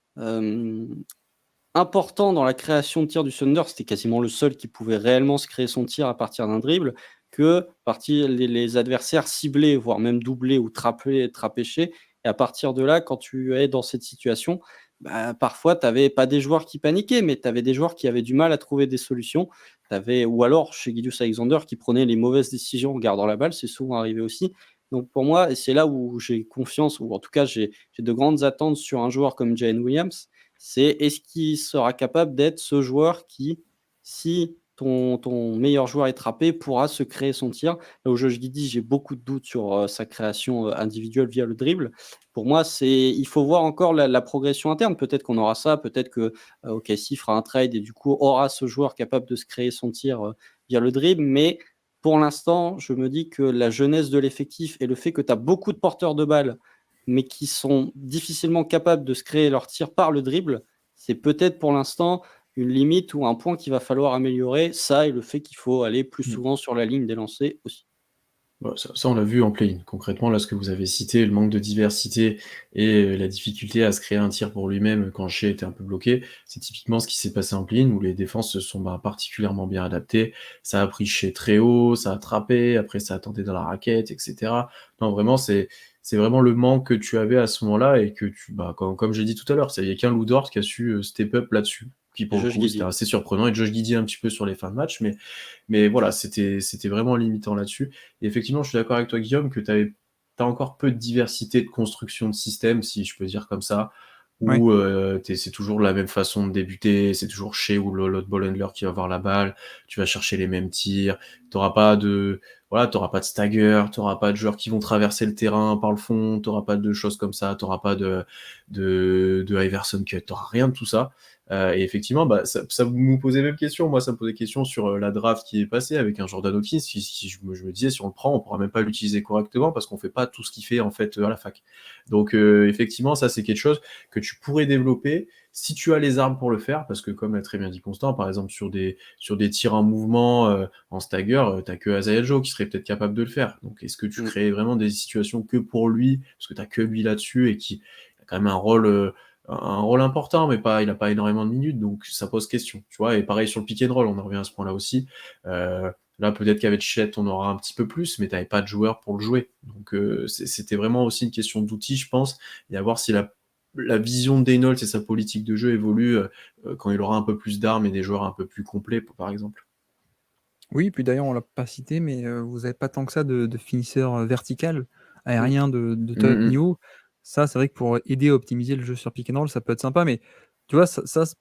important dans la création de tir du Thunder, c'était quasiment le seul qui pouvait réellement se créer son tir à partir d'un dribble, que les adversaires ciblaient, voire même doublaient ou trapéchaient. Et à partir de là, quand tu es dans cette situation, bah, parfois, tu n'avais pas des joueurs qui paniquaient, mais tu avais des joueurs qui avaient du mal à trouver des solutions. Ou alors, chez Gilgeous-Alexander, qui prenait les mauvaises décisions en gardant la balle, c'est souvent arrivé aussi. Donc pour moi, et c'est là où j'ai confiance, ou en tout cas j'ai de grandes attentes sur un joueur comme Jalen Williams, c'est est-ce qu'il sera capable d'être ce joueur qui, si ton meilleur joueur est trappé, pourra se créer son tir. Là où Josh Giddey, j'ai beaucoup de doutes sur sa création individuelle via le dribble. Pour moi, il faut voir encore la progression interne. Peut-être qu'on aura ça, peut-être que OKC fera un trade et du coup aura ce joueur capable de se créer son tir via le dribble. Mais pour l'instant, je me dis que la jeunesse de l'effectif et le fait que tu as beaucoup de porteurs de balles mais qui sont difficilement capables de se créer leur tir par le dribble, c'est peut-être pour l'instant une limite ou un point qu'il va falloir améliorer. Ça et le fait qu'il faut aller plus souvent sur la ligne des lancers aussi. Bah, ça, on l'a vu en play-in. Concrètement, là, ce que vous avez cité, le manque de diversité et la difficulté à se créer un tir pour lui-même quand Shea était un peu bloqué, c'est typiquement ce qui s'est passé en play-in, où les défenses se sont particulièrement bien adaptées. Ça a pris Shea très haut, ça a attrapé, après ça a tenté dans la raquette, etc. Non, vraiment, c'est vraiment le manque que tu avais à ce moment-là et que comme j'ai dit tout à l'heure, il n'y a qu'un Lou Dort qui a su step up là-dessus, qui pour le Josh coup, c'était Giddey. assez surprenant, et Josh Giddey un petit peu sur les fins de match, mais voilà, c'était vraiment limitant là-dessus. Et effectivement, je suis d'accord avec toi, Guillaume, que tu as encore peu de diversité de construction de système, si je peux dire comme ça, Ouais. où c'est toujours la même façon de débuter, c'est toujours chez ou l'autre ball handler qui va avoir la balle, tu vas chercher les mêmes tirs, t'auras pas de stagger, t'auras pas de joueurs qui vont traverser le terrain par le fond, t'auras pas de choses comme ça, t'auras pas de Iverson cut, t'auras rien de tout ça. Et effectivement, ça nous posait même question. Moi, ça me posait question sur la draft qui est passée avec un Jordan Hawkins. Si je me disais, si on le prend, on pourra même pas l'utiliser correctement parce qu'on fait pas tout ce qu'il fait en fait à la fac. Donc, effectivement, ça c'est quelque chose que tu pourrais développer si tu as les armes pour le faire, parce que comme l'a très bien dit Constant, par exemple sur des tirs en mouvement, en stagger, t'as que Isaiah Joe qui serait peut-être capable de le faire. Donc, est-ce que tu Mm. crées vraiment des situations que pour lui, parce que t'as que lui là-dessus et qui a quand même un rôle important, mais il n'a pas énormément de minutes, donc ça pose question, tu vois. Et pareil sur le pick and roll, on en revient à ce point-là aussi. Là, peut-être qu'avec Chet, on aura un petit peu plus, mais tu n'avais pas de joueur pour le jouer. Donc, c'était vraiment aussi une question d'outils, je pense, et à voir si la vision de Daynold et sa politique de jeu évolue quand il aura un peu plus d'armes et des joueurs un peu plus complets, par exemple. Oui, puis d'ailleurs, on l'a pas cité, mais vous avez pas tant que ça de finisseurs vertical, aériens de Mm top -hmm. niveau. Ça, c'est vrai que pour aider à optimiser le jeu sur pick and roll, ça peut être sympa, mais tu vois,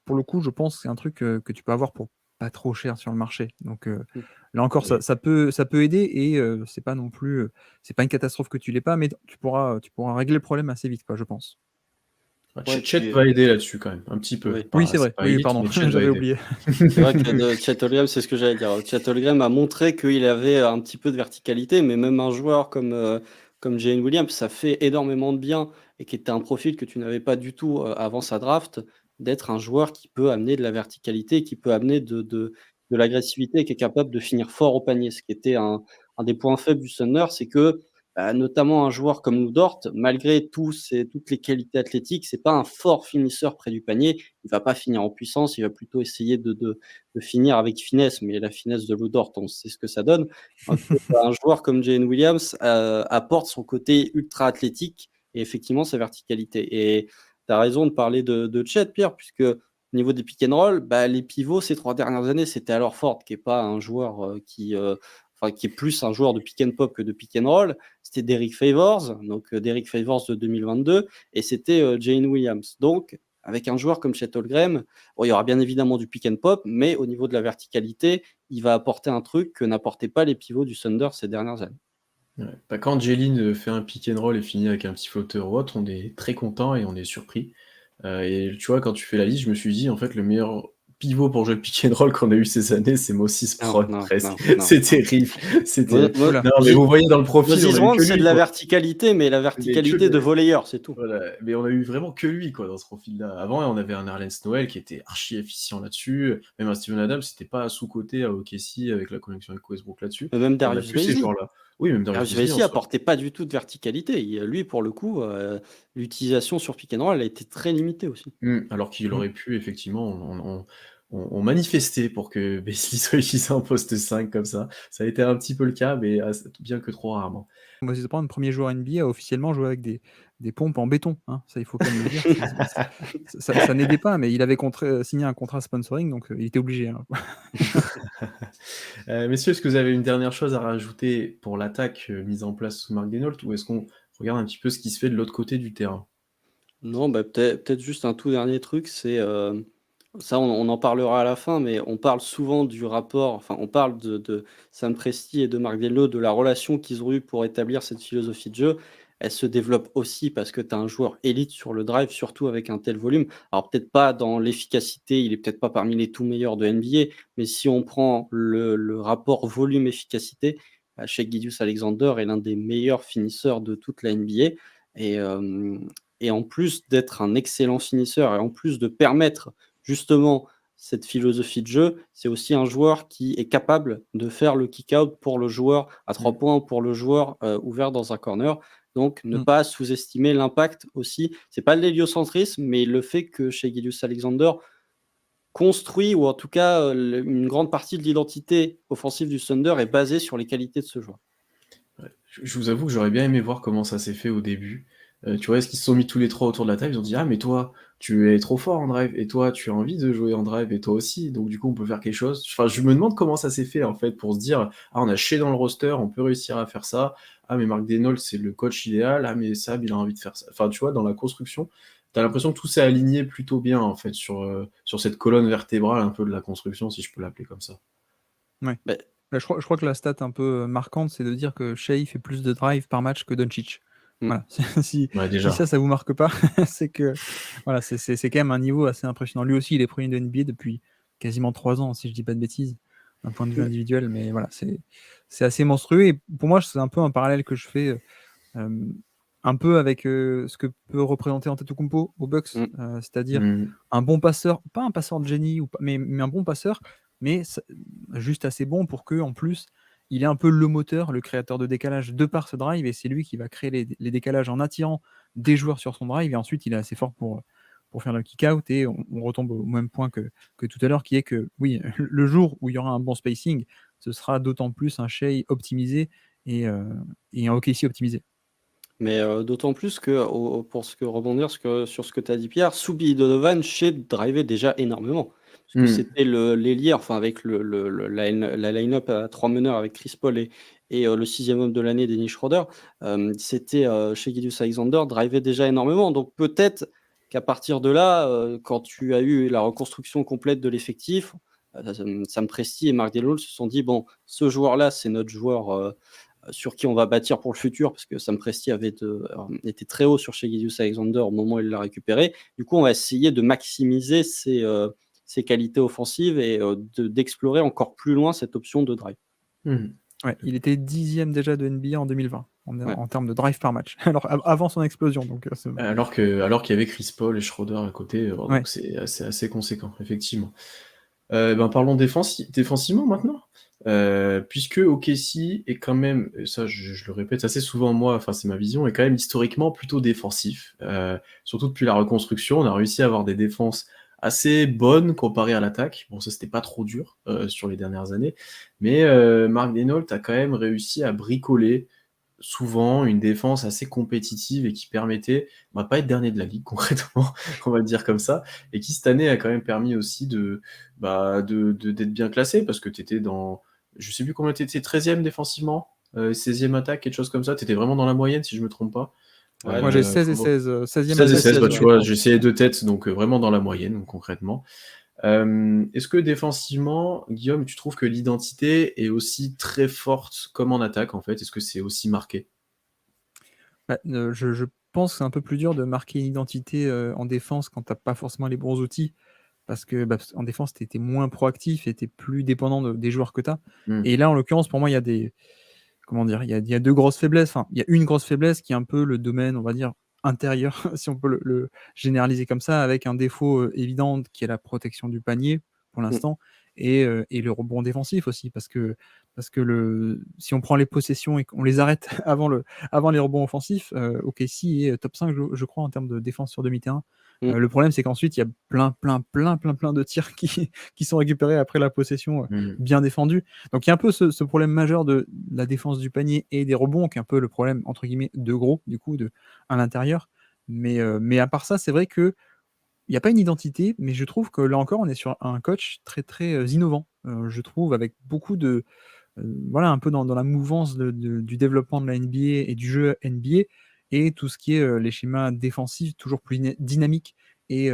pour le coup, je pense que c'est un truc que tu peux avoir pour pas trop cher sur le marché. Donc Mm. là encore, Et ça peut aider et c'est pas non plus, c'est pas une catastrophe que tu l'aies pas, mais tu pourras régler le problème assez vite, quoi, je pense. Ouais, Chet puis, va aider là-dessus quand même, un petit peu. oui. Oui, c'est C'est vrai. pas Oui, élite, pardon, mais Chet va j'avais aider. oublié. C'est vrai que Chet Holmgren, c'est ce que j'allais dire. Chet Holmgren a montré qu'il avait un petit peu de verticalité, mais même un joueur comme Jalen Williams, ça fait énormément de bien et qui était un profil que tu n'avais pas du tout avant sa draft, d'être un joueur qui peut amener de la verticalité, qui peut amener de l'agressivité et qui est capable de finir fort au panier. Ce qui était un des points faibles du Thunder, c'est que notamment un joueur comme Lou Dort, malgré toutes les qualités athlétiques, c'est pas un fort finisseur près du panier. Il va pas finir en puissance, il va plutôt essayer de finir avec finesse, mais la finesse de Lou Dort, on sait ce que ça donne. Un joueur comme Jalen Williams apporte son côté ultra athlétique et effectivement sa verticalité. Et tu as raison de parler de Chet, Pierre, puisque au niveau des pick and roll, les pivots ces 3 dernières années, c'était alors Ford, qui est pas un joueur qui est plus un joueur de pick and pop que de pick and roll. C'était Derrick Favors, donc Derrick Favors de 2022, et c'était Jalen Williams. Donc, avec un joueur comme Chet Holmgren, bon, il y aura bien évidemment du pick and pop, mais au niveau de la verticalité, il va apporter un truc que n'apportaient pas les pivots du Thunder ces dernières années. Ouais. Quand Jeline fait un pick and roll et finit avec un petit flotteur ou autre, on est très content et on est surpris. Et tu vois, quand tu fais la liste, je me suis dit, en fait, le meilleur pivot pour jouer le pick and roll qu'on a eu ces années, c'est Moses Non, Brown, non, presque. non, non, C'est non. terrible. C'est Mo- terrible. Mo- Oula. Non, mais J- vous voyez dans le profil, on Moses a eu Brown, que c'est de lui, la quoi. verticalité, mais la Mais que verticalité de de- volleyeur, c'est tout. Voilà. Mais on a eu vraiment que lui, quoi, dans ce profil-là. Avant, on avait un Nerlens Noel qui était archi efficient là-dessus. Même un Steven Adams, c'était pas sous-côté à OKC avec la connexion avec Westbrook là-dessus. Même Et on a Darius plus ces Bazley. joueurs-là. Oui, même Darius Darius Bazley en Bazley soi. apportait pas du tout de verticalité. Lui, pour le coup, l'utilisation sur pick and roll, elle a été très limitée aussi. Alors qu'il Mmh. aurait pu, effectivement, on manifestait pour que Beasley soit utilisé en poste 5 comme ça. Ça a été un petit peu le cas, mais bien que trop rarement. Moses Brown, premier joueur NBA à officiellement jouer avec des pompes en béton, hein. Ça, il faut quand même le dire. Ça n'aidait pas, mais il avait signé un contrat sponsoring, donc il était obligé, hein. Messieurs, est-ce que vous avez une dernière chose à rajouter pour l'attaque mise en place sous Mark Denault, ou est-ce qu'on regarde un petit peu ce qui se fait de l'autre côté du terrain? Non, peut-être juste un tout dernier truc, c'est ça, on en parlera à la fin, mais on parle souvent du rapport, enfin, on parle de Sam Presti et de Mark Dello, de la relation qu'ils ont eue pour établir cette philosophie de jeu. Elle se développe aussi parce que tu as un joueur élite sur le drive, surtout avec un tel volume. Alors, peut-être pas dans l'efficacité, il est peut-être pas parmi les tout meilleurs de NBA, mais si on prend le rapport volume-efficacité, Shai Gilgeous-Alexander est l'un des meilleurs finisseurs de toute la NBA. Et, et en plus d'être un excellent finisseur et en plus de permettre justement cette philosophie de jeu, c'est aussi un joueur qui est capable de faire le kick-out pour le joueur à 3 points ou pour le joueur ouvert dans un corner. Donc, ne pas sous-estimer l'impact aussi. C'est pas l'héliocentrisme, mais le fait que chez Gilgeous-Alexander construit, ou en tout cas une grande partie de l'identité offensive du Thunder est basée sur les qualités de ce joueur. Ouais. Je vous avoue que j'aurais bien aimé voir comment ça s'est fait au début. Tu vois, est-ce qu'ils se sont mis tous les trois autour de la table, ils ont dit ah mais toi tu es trop fort en drive et toi tu as envie de jouer en drive et toi aussi, donc du coup on peut faire quelque chose. Enfin, je me demande comment ça s'est fait en fait pour se dire ah on a Shai dans le roster, on peut réussir à faire ça. Ah mais Mark Denol c'est le coach idéal. Ah mais Sab il a envie de faire ça. Enfin tu vois dans la construction, t'as l'impression que tout s'est aligné plutôt bien en fait sur cette colonne vertébrale un peu de la construction si je peux l'appeler comme ça. Ouais. Mais Bah, je crois que la stat un peu marquante, c'est de dire que Shai fait plus de drive par match que Doncic. Voilà. Si Ouais déjà. ça vous marque pas, c'est que voilà, c'est quand même un niveau assez impressionnant. Lui aussi, il est premier de NBA depuis quasiment 3 ans, si je dis pas de bêtises, d'un point de vue individuel, mais voilà, c'est assez monstrueux. Et pour moi, c'est un peu un parallèle que je fais un peu avec ce que peut représenter Antetokounmpo aux Bucks, c'est-à-dire un bon passeur, pas un passeur de génie, mais un bon passeur, mais juste assez bon pour que en plus il est un peu le moteur, le créateur de décalage de par ce drive, et c'est lui qui va créer les décalages en attirant des joueurs sur son drive, et ensuite il est assez fort pour faire le kick-out, et on retombe au même point que tout à l'heure, qui est que oui, le jour où il y aura un bon spacing, ce sera d'autant plus un Shai optimisé et un OKC optimisé. Mais d'autant plus que, pour rebondir sur ce que tu as dit, Pierre, Soubi Donovan Shai drivait déjà énormément. Parce que c'était l'ailier, enfin avec la line-up à 3 meneurs avec Chris Paul et le 6e homme de l'année, Dennis Schroeder, c'était chez Gilgeous-Alexander, drivait déjà énormément. Donc peut-être qu'à partir de là, quand tu as eu la reconstruction complète de l'effectif, Sam Presti et Mark Denol se sont dit, bon, ce joueur-là, c'est notre joueur sur qui on va bâtir pour le futur, parce que Sam Presti était très haut sur chez Gilgeous-Alexander au moment où il l'a récupéré. Du coup, on va essayer de maximiser ses qualités offensives et d'explorer encore plus loin cette option de drive. Ouais, il était 10e déjà de NBA en 2020 en termes de drive par match. Alors avant son explosion, donc alors qu'il y avait Chris Paul et Schroeder à côté, donc c'est assez conséquent, effectivement. Parlons défensivement maintenant, puisque OKC est quand même, ça je le répète assez souvent moi, enfin c'est ma vision, est quand même historiquement plutôt défensif, surtout depuis la reconstruction, on a réussi à avoir des défenses assez bonnes comparées à l'attaque. Bon, ça c'était pas trop dur sur les dernières années, mais Mark Denault a quand même réussi à bricoler souvent une défense assez compétitive et qui permettait, pas être dernier de la ligue concrètement, on va le dire comme ça, et qui cette année a quand même permis aussi d'être bien classé, parce que t'étais dans, je sais plus combien t'étais, 13e défensivement, 16e attaque, quelque chose comme ça, t'étais vraiment dans la moyenne si je me trompe pas. moi j'ai 16 et 16, 16e 16 et 16, attaque. tu vois, j'ai essayé deux têtes, donc vraiment dans la moyenne, donc, concrètement. Est-ce que défensivement, Guillaume, tu trouves que l'identité est aussi très forte comme en attaque en fait? Est-ce que c'est aussi marqué? Je pense que c'est un peu plus dur de marquer une identité en défense quand t'as pas forcément les bons outils, parce que en défense t'es moins proactif et t'es plus dépendant des joueurs que t'as. Et là en l'occurrence pour moi il y a des, comment dire, il y a deux grosses faiblesses. Enfin, il y a une grosse faiblesse qui est un peu le domaine, on va dire, intérieur, si on peut le généraliser comme ça, avec un défaut évident qui est la protection du panier pour l'instant, et le rebond défensif aussi, parce que si on prend les possessions et qu'on les arrête avant les rebonds offensifs, OKC est top 5, je crois, en termes de défense sur demi-terrain. Le problème, c'est qu'ensuite, il y a plein de tirs qui sont récupérés après la possession bien défendue. Donc, il y a un peu ce problème majeur de la défense du panier et des rebonds, qui est un peu le problème, entre guillemets, de gros, du coup, à l'intérieur. Mais à part ça, c'est vrai que il n'y a pas une identité, mais je trouve que là encore, on est sur un coach très, très innovant. Je trouve, avec beaucoup de. Voilà, un peu dans la mouvance du développement de la NBA et du jeu NBA, et tout ce qui est les schémas défensifs toujours plus dynamiques, et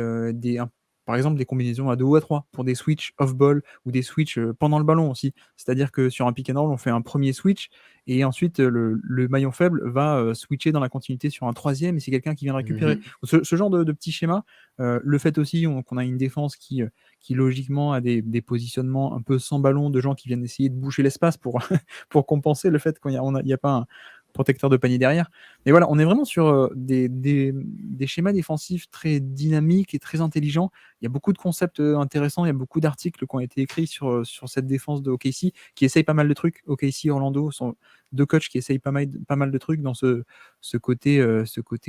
par exemple des combinaisons à 2 ou à 3 pour des switches off-ball ou des switches pendant le ballon aussi. C'est-à-dire que sur un pick and roll, on fait un premier switch et ensuite le maillon faible va switcher dans la continuité sur un troisième et c'est quelqu'un qui vient de récupérer. Ce genre de petits schémas. Le fait aussi qu'on a une défense qui logiquement a des positionnements un peu sans ballon, de gens qui viennent essayer de boucher l'espace pour compenser le fait qu'il n'y a pas protecteur de panier derrière. Mais voilà, on est vraiment sur des schémas défensifs très dynamiques et très intelligents. Il y a beaucoup de concepts intéressants, il y a beaucoup d'articles qui ont été écrits sur cette défense de OKC, qui essayent pas mal de trucs. OKC et Orlando sont deux coachs qui essayent pas mal de trucs dans ce côté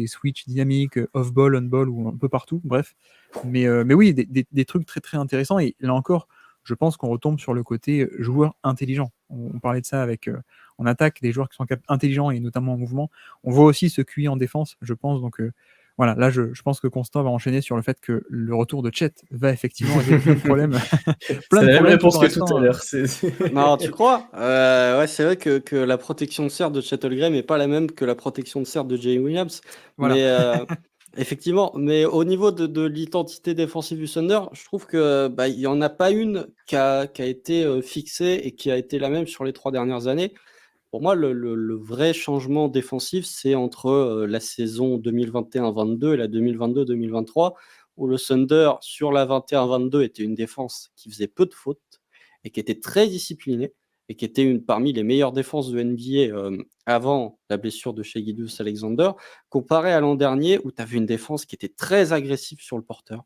switch dynamique, off-ball, on-ball, ou un peu partout, bref. Mais oui, des trucs très très intéressants. Et là encore, je pense qu'on retombe sur le côté joueur intelligent. On parlait de ça avec en attaque, des joueurs qui sont intelligents et notamment en mouvement. On voit aussi ce QI en défense, je pense. Donc voilà, là je pense que Constant va enchaîner sur le fait que le retour de Chet va effectivement régler plein de problèmes. C'est la même réponse que tout en tout à restant, l'heure. Non, tu crois? Ouais, c'est vrai que la protection de cerf de Chet Holmgren n'est pas la même que la protection de cerf de Jay Williams. Voilà. Mais effectivement, mais au niveau de l'identité défensive du Thunder, je trouve que il y en a pas une qui a été fixée et qui a été la même sur les 3 dernières années. Pour moi, le vrai changement défensif, c'est entre la saison 2021-22 et la 2022-2023, où le Thunder, sur la 21-22, était une défense qui faisait peu de fautes et qui était très disciplinée et qui était parmi les meilleures défenses de NBA avant la blessure de Shai Gilgeous-Alexander, comparé à l'an dernier où tu avais une défense qui était très agressive sur le porteur.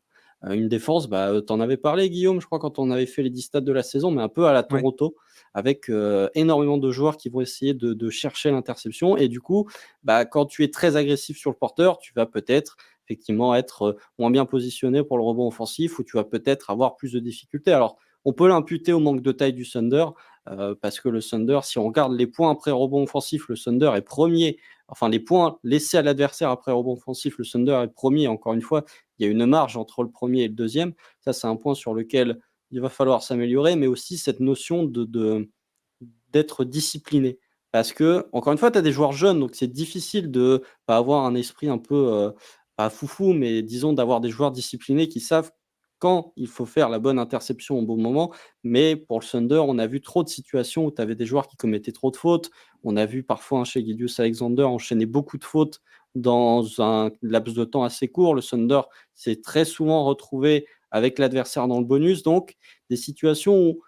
Une défense, tu en avais parlé, Guillaume, je crois, quand on avait fait les 10 stats de la saison, mais un peu à la Ouais. Toronto, avec énormément de joueurs qui vont essayer de chercher l'interception. Et du coup, quand tu es très agressif sur le porteur, tu vas peut-être effectivement être moins bien positionné pour le rebond offensif, ou tu vas peut-être avoir plus de difficultés. Alors, on peut l'imputer au manque de taille du Thunder, parce que le Thunder, si on regarde les points après rebond offensif, le Thunder est premier. Enfin, les points laissés à l'adversaire après rebond offensif, le Thunder est premier. Encore une fois, il y a une marge entre le premier et le deuxième. Ça, c'est un point sur lequel il va falloir s'améliorer, mais aussi cette notion d'être discipliné. Parce que, encore une fois, tu as des joueurs jeunes, donc c'est difficile de pas avoir un esprit un peu, pas foufou, mais disons d'avoir des joueurs disciplinés qui savent quand il faut faire la bonne interception au bon moment. Mais pour le Thunder, on a vu trop de situations où tu avais des joueurs qui commettaient trop de fautes. On a vu parfois un Shai Gilgeous-Alexander enchaîner beaucoup de fautes dans un laps de temps assez court. Le Thunder s'est très souvent retrouvé avec l'adversaire dans le bonus. Donc, des situations où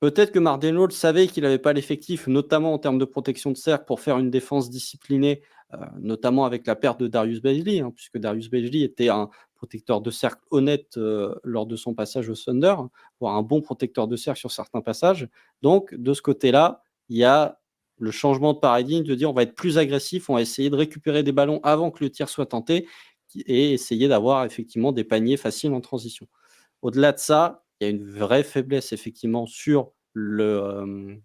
peut-être que Mardenol savait qu'il n'avait pas l'effectif, notamment en termes de protection de cercle, pour faire une défense disciplinée, notamment avec la perte de Darius Bazley, puisque Darius Bazley était un protecteur de cercle honnête lors de son passage au Thunder, voire un bon protecteur de cercle sur certains passages. Donc, de ce côté-là, il y a le changement de paradigme de dire on va être plus agressif, on va essayer de récupérer des ballons avant que le tir soit tenté et essayer d'avoir effectivement des paniers faciles en transition. Au-delà de ça, il y a une vraie faiblesse effectivement sur le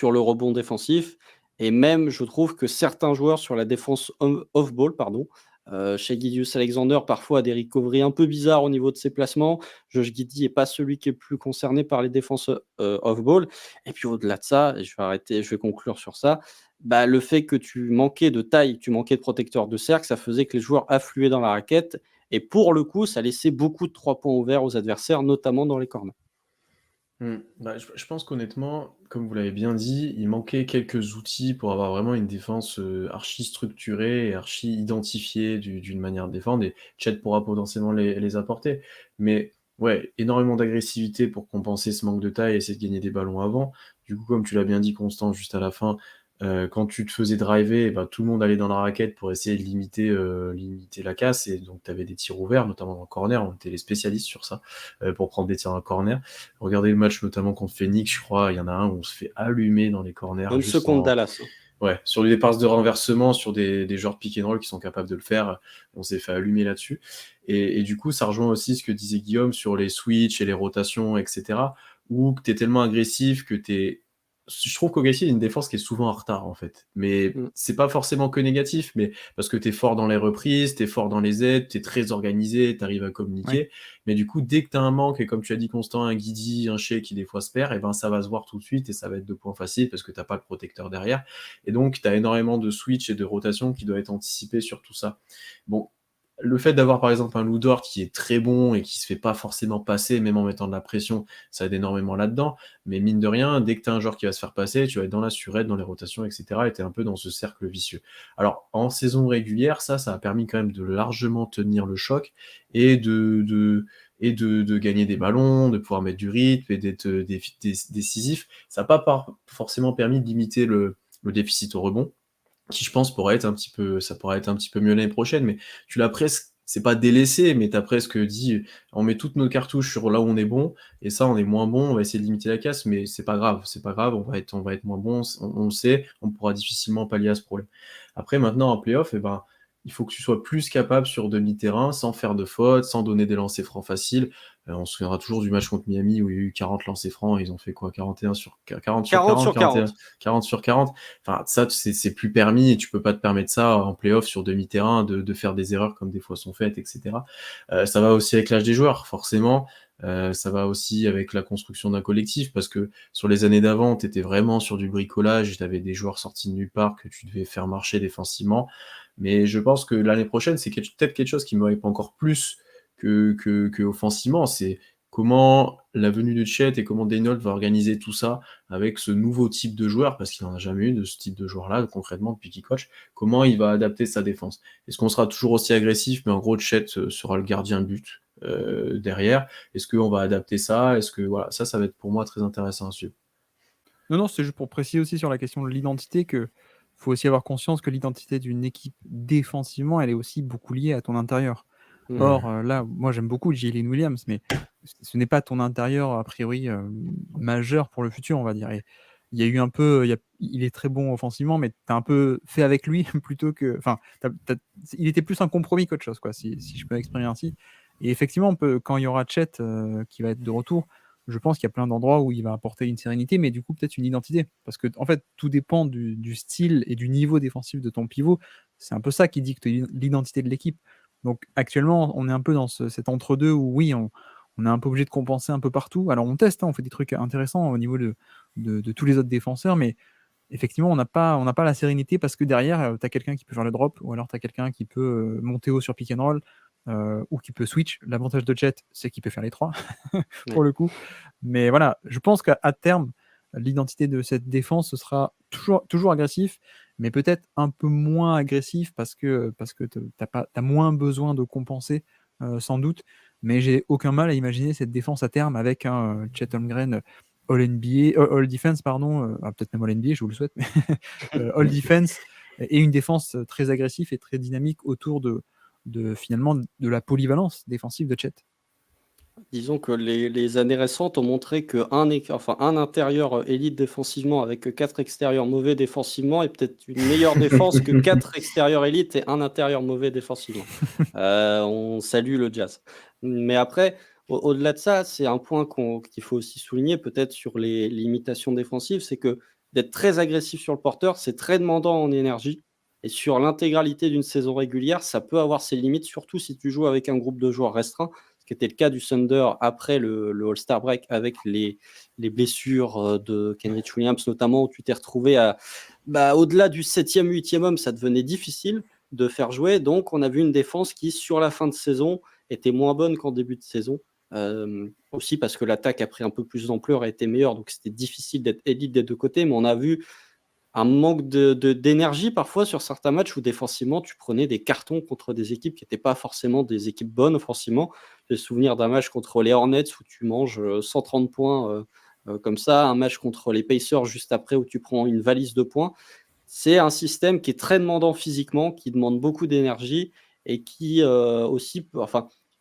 rebond défensif, et même je trouve que certains joueurs sur la défense off-ball, pardon, Shai Gilgeous-Alexander parfois a des recoveries un peu bizarres au niveau de ses placements. Josh Giddey n'est pas celui qui est le plus concerné par les défenses off-ball. Et puis au-delà de ça, et je vais conclure sur ça, le fait que tu manquais de taille, tu manquais de protecteur de cercle, ça faisait que les joueurs affluaient dans la raquette. Et pour le coup, ça laissait beaucoup de 3 points ouverts aux adversaires, notamment dans les corners. Je pense qu'honnêtement, comme vous l'avez bien dit, il manquait quelques outils pour avoir vraiment une défense archi structurée et archi identifiée d'une manière de défendre, et Chet pourra potentiellement les apporter. Mais ouais, énormément d'agressivité pour compenser ce manque de taille et essayer de gagner des ballons avant. Du coup, comme tu l'as bien dit, Constant, juste à la fin, quand tu te faisais driver, tout le monde allait dans la raquette pour essayer de limiter la casse, et donc tu avais des tirs ouverts, notamment dans le corner. On était les spécialistes sur ça, pour prendre des tirs dans le corner. Regardez le match notamment contre Phoenix, je crois, il y en a un où on se fait allumer dans les corners. Même ceux contre Dallas. Ouais, sur des passes de renversement, sur des joueurs de pick and roll qui sont capables de le faire, on s'est fait allumer là-dessus. Et du coup, ça rejoint aussi ce que disait Guillaume sur les switches et les rotations, etc., où tu es tellement agressif que je trouve qu'OKC est une défense qui est souvent en retard, en fait. Mais c'est pas forcément que négatif, mais parce que t'es fort dans les reprises, t'es fort dans les aides, t'es très organisé, t'arrives à communiquer. Ouais. Mais du coup, dès que t'as un manque, et comme tu as dit, Constant, un Guidi, un Shea qui des fois se perd, et ben ça va se voir tout de suite et ça va être 2 points faciles parce que t'as pas le protecteur derrière. Et donc, t'as énormément de switch et de rotation qui doit être anticipé sur tout ça. Bon, le fait d'avoir par exemple un Lou Dort qui est très bon et qui se fait pas forcément passer, même en mettant de la pression, ça aide énormément là-dedans. Mais mine de rien, dès que tu as un joueur qui va se faire passer, tu vas être dans la surette, dans les rotations, etc. Et tu es un peu dans ce cercle vicieux. Alors, en saison régulière, ça a permis quand même de largement tenir le choc et de gagner des ballons, de pouvoir mettre du rythme et d'être décisif. Ça n'a pas forcément permis de limiter le déficit au rebond. qui je pense pourrait être un petit peu mieux l'année prochaine, mais tu l'as presque, c'est pas délaissé, mais tu as presque dit, on met toutes nos cartouches sur là où on est bon, et ça on est moins bon, on va essayer de limiter la casse, mais c'est pas grave, on va être moins bon, on le sait, on pourra difficilement pallier à ce problème. Après maintenant en playoff, il faut que tu sois plus capable sur demi-terrain, sans faire de fautes, sans donner des lancers francs faciles. On se souviendra toujours du match contre Miami où il y a eu 40 lancers francs, et ils ont fait quoi, 40 sur 40 40, sur 40. 40 sur 40. Enfin, ça, c'est plus permis, et tu peux pas te permettre ça en playoff sur demi-terrain, de faire des erreurs comme des fois sont faites, etc. Ça va aussi avec l'âge des joueurs, forcément. Ça va aussi avec la construction d'un collectif, parce que sur les années d'avant, tu étais vraiment sur du bricolage, tu avais des joueurs sortis de nulle part que tu devais faire marcher défensivement. Mais je pense que l'année prochaine, c'est peut-être quelque chose qui me hype encore plus que offensivement. C'est comment la venue de Chet et comment Daynold va organiser tout ça avec ce nouveau type de joueur, parce qu'il n'en a jamais eu de ce type de joueur-là, concrètement, depuis qu'il coach. Comment il va adapter sa défense? Est-ce qu'on sera toujours aussi agressif, mais en gros, Chet sera le gardien but derrière? Est-ce qu'on va adapter ça? Est-ce que voilà, ça va être pour moi très intéressant à suivre. Non, c'est juste pour préciser aussi sur la question de l'identité que faut aussi avoir conscience que l'identité d'une équipe défensivement, elle est aussi beaucoup liée à ton intérieur. Or, là, moi j'aime beaucoup Jalen Williams, mais ce n'est pas ton intérieur a priori majeur pour le futur, on va dire. Et il y a eu un peu, il est très bon offensivement, mais tu as un peu fait avec lui plutôt que. Enfin, il était plus un compromis qu'autre chose, quoi, si je peux m'exprimer ainsi. Et effectivement, quand il y aura Chet qui va être de retour, je pense qu'il y a plein d'endroits où il va apporter une sérénité, mais du coup peut-être une identité. Parce que en fait, tout dépend du style et du niveau défensif de ton pivot. C'est un peu ça qui dicte l'identité de l'équipe. Donc actuellement, on est un peu dans cet entre-deux où oui, on est un peu obligé de compenser un peu partout. Alors on teste, on fait des trucs intéressants au niveau de tous les autres défenseurs, mais effectivement, on n'a pas la sérénité parce que derrière, tu as quelqu'un qui peut faire le drop, ou alors tu as quelqu'un qui peut monter haut sur pick and roll, ou qui peut switch. L'avantage de Jet, c'est qu'il peut faire les trois, pour le coup. Mais voilà, je pense qu'à terme, l'identité de cette défense, ce sera toujours agressif, mais peut-être un peu moins agressif parce que tu as moins besoin de compenser, sans doute. Mais j'ai aucun mal à imaginer cette défense à terme avec un Chet Holmgren All NBA, All Defense, pardon, peut-être même All NBA, je vous le souhaite, mais All Defense et une défense très agressive et très dynamique autour finalement de la polyvalence défensive de Chet. Disons que les années récentes ont montré un intérieur élite défensivement avec 4 extérieurs mauvais défensivement est peut-être une meilleure défense que 4 extérieurs élites et un intérieur mauvais défensivement. On salue le Jazz. Mais après, au-delà de ça, c'est un point qu'il faut aussi souligner peut-être sur les limitations défensives, c'est que d'être très agressif sur le porteur, c'est très demandant en énergie. Et sur l'intégralité d'une saison régulière, ça peut avoir ses limites, surtout si tu joues avec un groupe de joueurs restreint, ce qui était le cas du Thunder après le All-Star Break avec les blessures de Kenrich Williams notamment, où tu t'es retrouvé au-delà du 7e, 8e homme, ça devenait difficile de faire jouer. Donc, on a vu une défense qui, sur la fin de saison, était moins bonne qu'en début de saison. Aussi parce que l'attaque a pris un peu plus d'ampleur et était meilleure, donc c'était difficile d'être élite des deux côtés, mais on a vu un manque d'énergie parfois sur certains matchs où défensivement tu prenais des cartons contre des équipes qui n'étaient pas forcément des équipes bonnes offensivement. J'ai le souvenir d'un match contre les Hornets où tu manges 130 points comme ça, un match contre les Pacers juste après où tu prends une valise de points. C'est un système qui est très demandant physiquement, qui demande beaucoup d'énergie et qui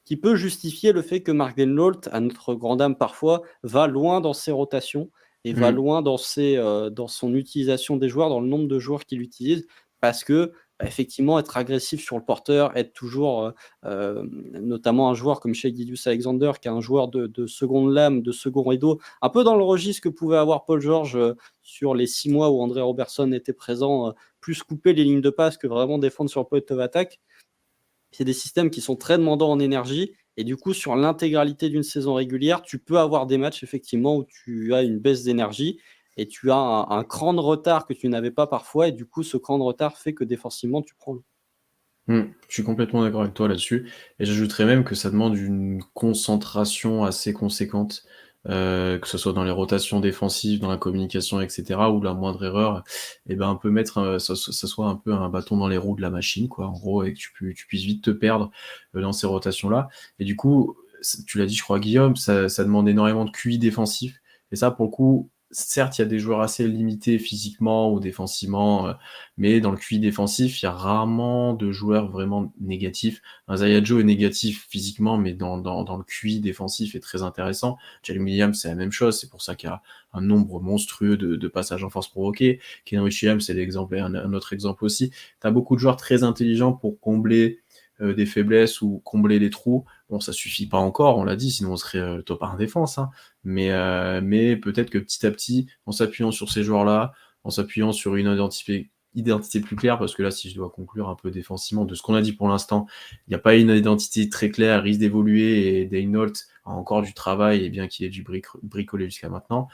qui peut justifier le fait que Mark Daigneault, à notre grande dame parfois, va loin dans ses rotations et va loin dans son utilisation des joueurs, dans le nombre de joueurs qu'il utilise, parce que effectivement, être agressif sur le porteur, être toujours, notamment un joueur comme Shai Gilgeous-Alexander, qui est un joueur de seconde lame, de second rideau, un peu dans le registre que pouvait avoir Paul George sur les 6 mois où André Robertson était présent, plus couper les lignes de passe que vraiment défendre sur le point of attack. C'est des systèmes qui sont très demandants en énergie. Et du coup, sur l'intégralité d'une saison régulière, tu peux avoir des matchs effectivement où tu as une baisse d'énergie et tu as un cran de retard que tu n'avais pas parfois. Et du coup, ce cran de retard fait que défensivement, tu prends Je suis complètement d'accord avec toi là-dessus. Et j'ajouterais même que ça demande une concentration assez conséquente, que ce soit dans les rotations défensives, dans la communication, etc., où la moindre erreur, peut mettre ça soit un peu un bâton dans les roues de la machine, quoi, en gros, et que tu puisses vite te perdre dans ces rotations-là. Et du coup, tu l'as dit, je crois, Guillaume, ça demande énormément de QI défensif. Et ça, pour le coup, certes, il y a des joueurs assez limités physiquement ou défensivement, mais dans le QI défensif, il y a rarement de joueurs vraiment négatifs. Un Isaiah Joe est négatif physiquement, mais dans le QI défensif est très intéressant. Jalen Williams, c'est la même chose, c'est pour ça qu'il y a un nombre monstrueux de passages en force provoqués. Kenrich Williams, c'est un autre exemple aussi. Tu as beaucoup de joueurs très intelligents pour combler des faiblesses ou combler les trous. Bon, ça suffit pas encore, on l'a dit, sinon on serait top 1 défense, hein. Mais peut-être que petit à petit, en s'appuyant sur ces joueurs-là, en s'appuyant sur une identité plus claire, parce que là, si je dois conclure un peu défensivement de ce qu'on a dit pour l'instant, il n'y a pas une identité très claire, elle risque d'évoluer, et Daynault a encore du travail, et bien qu'il ait du bricolé jusqu'à maintenant.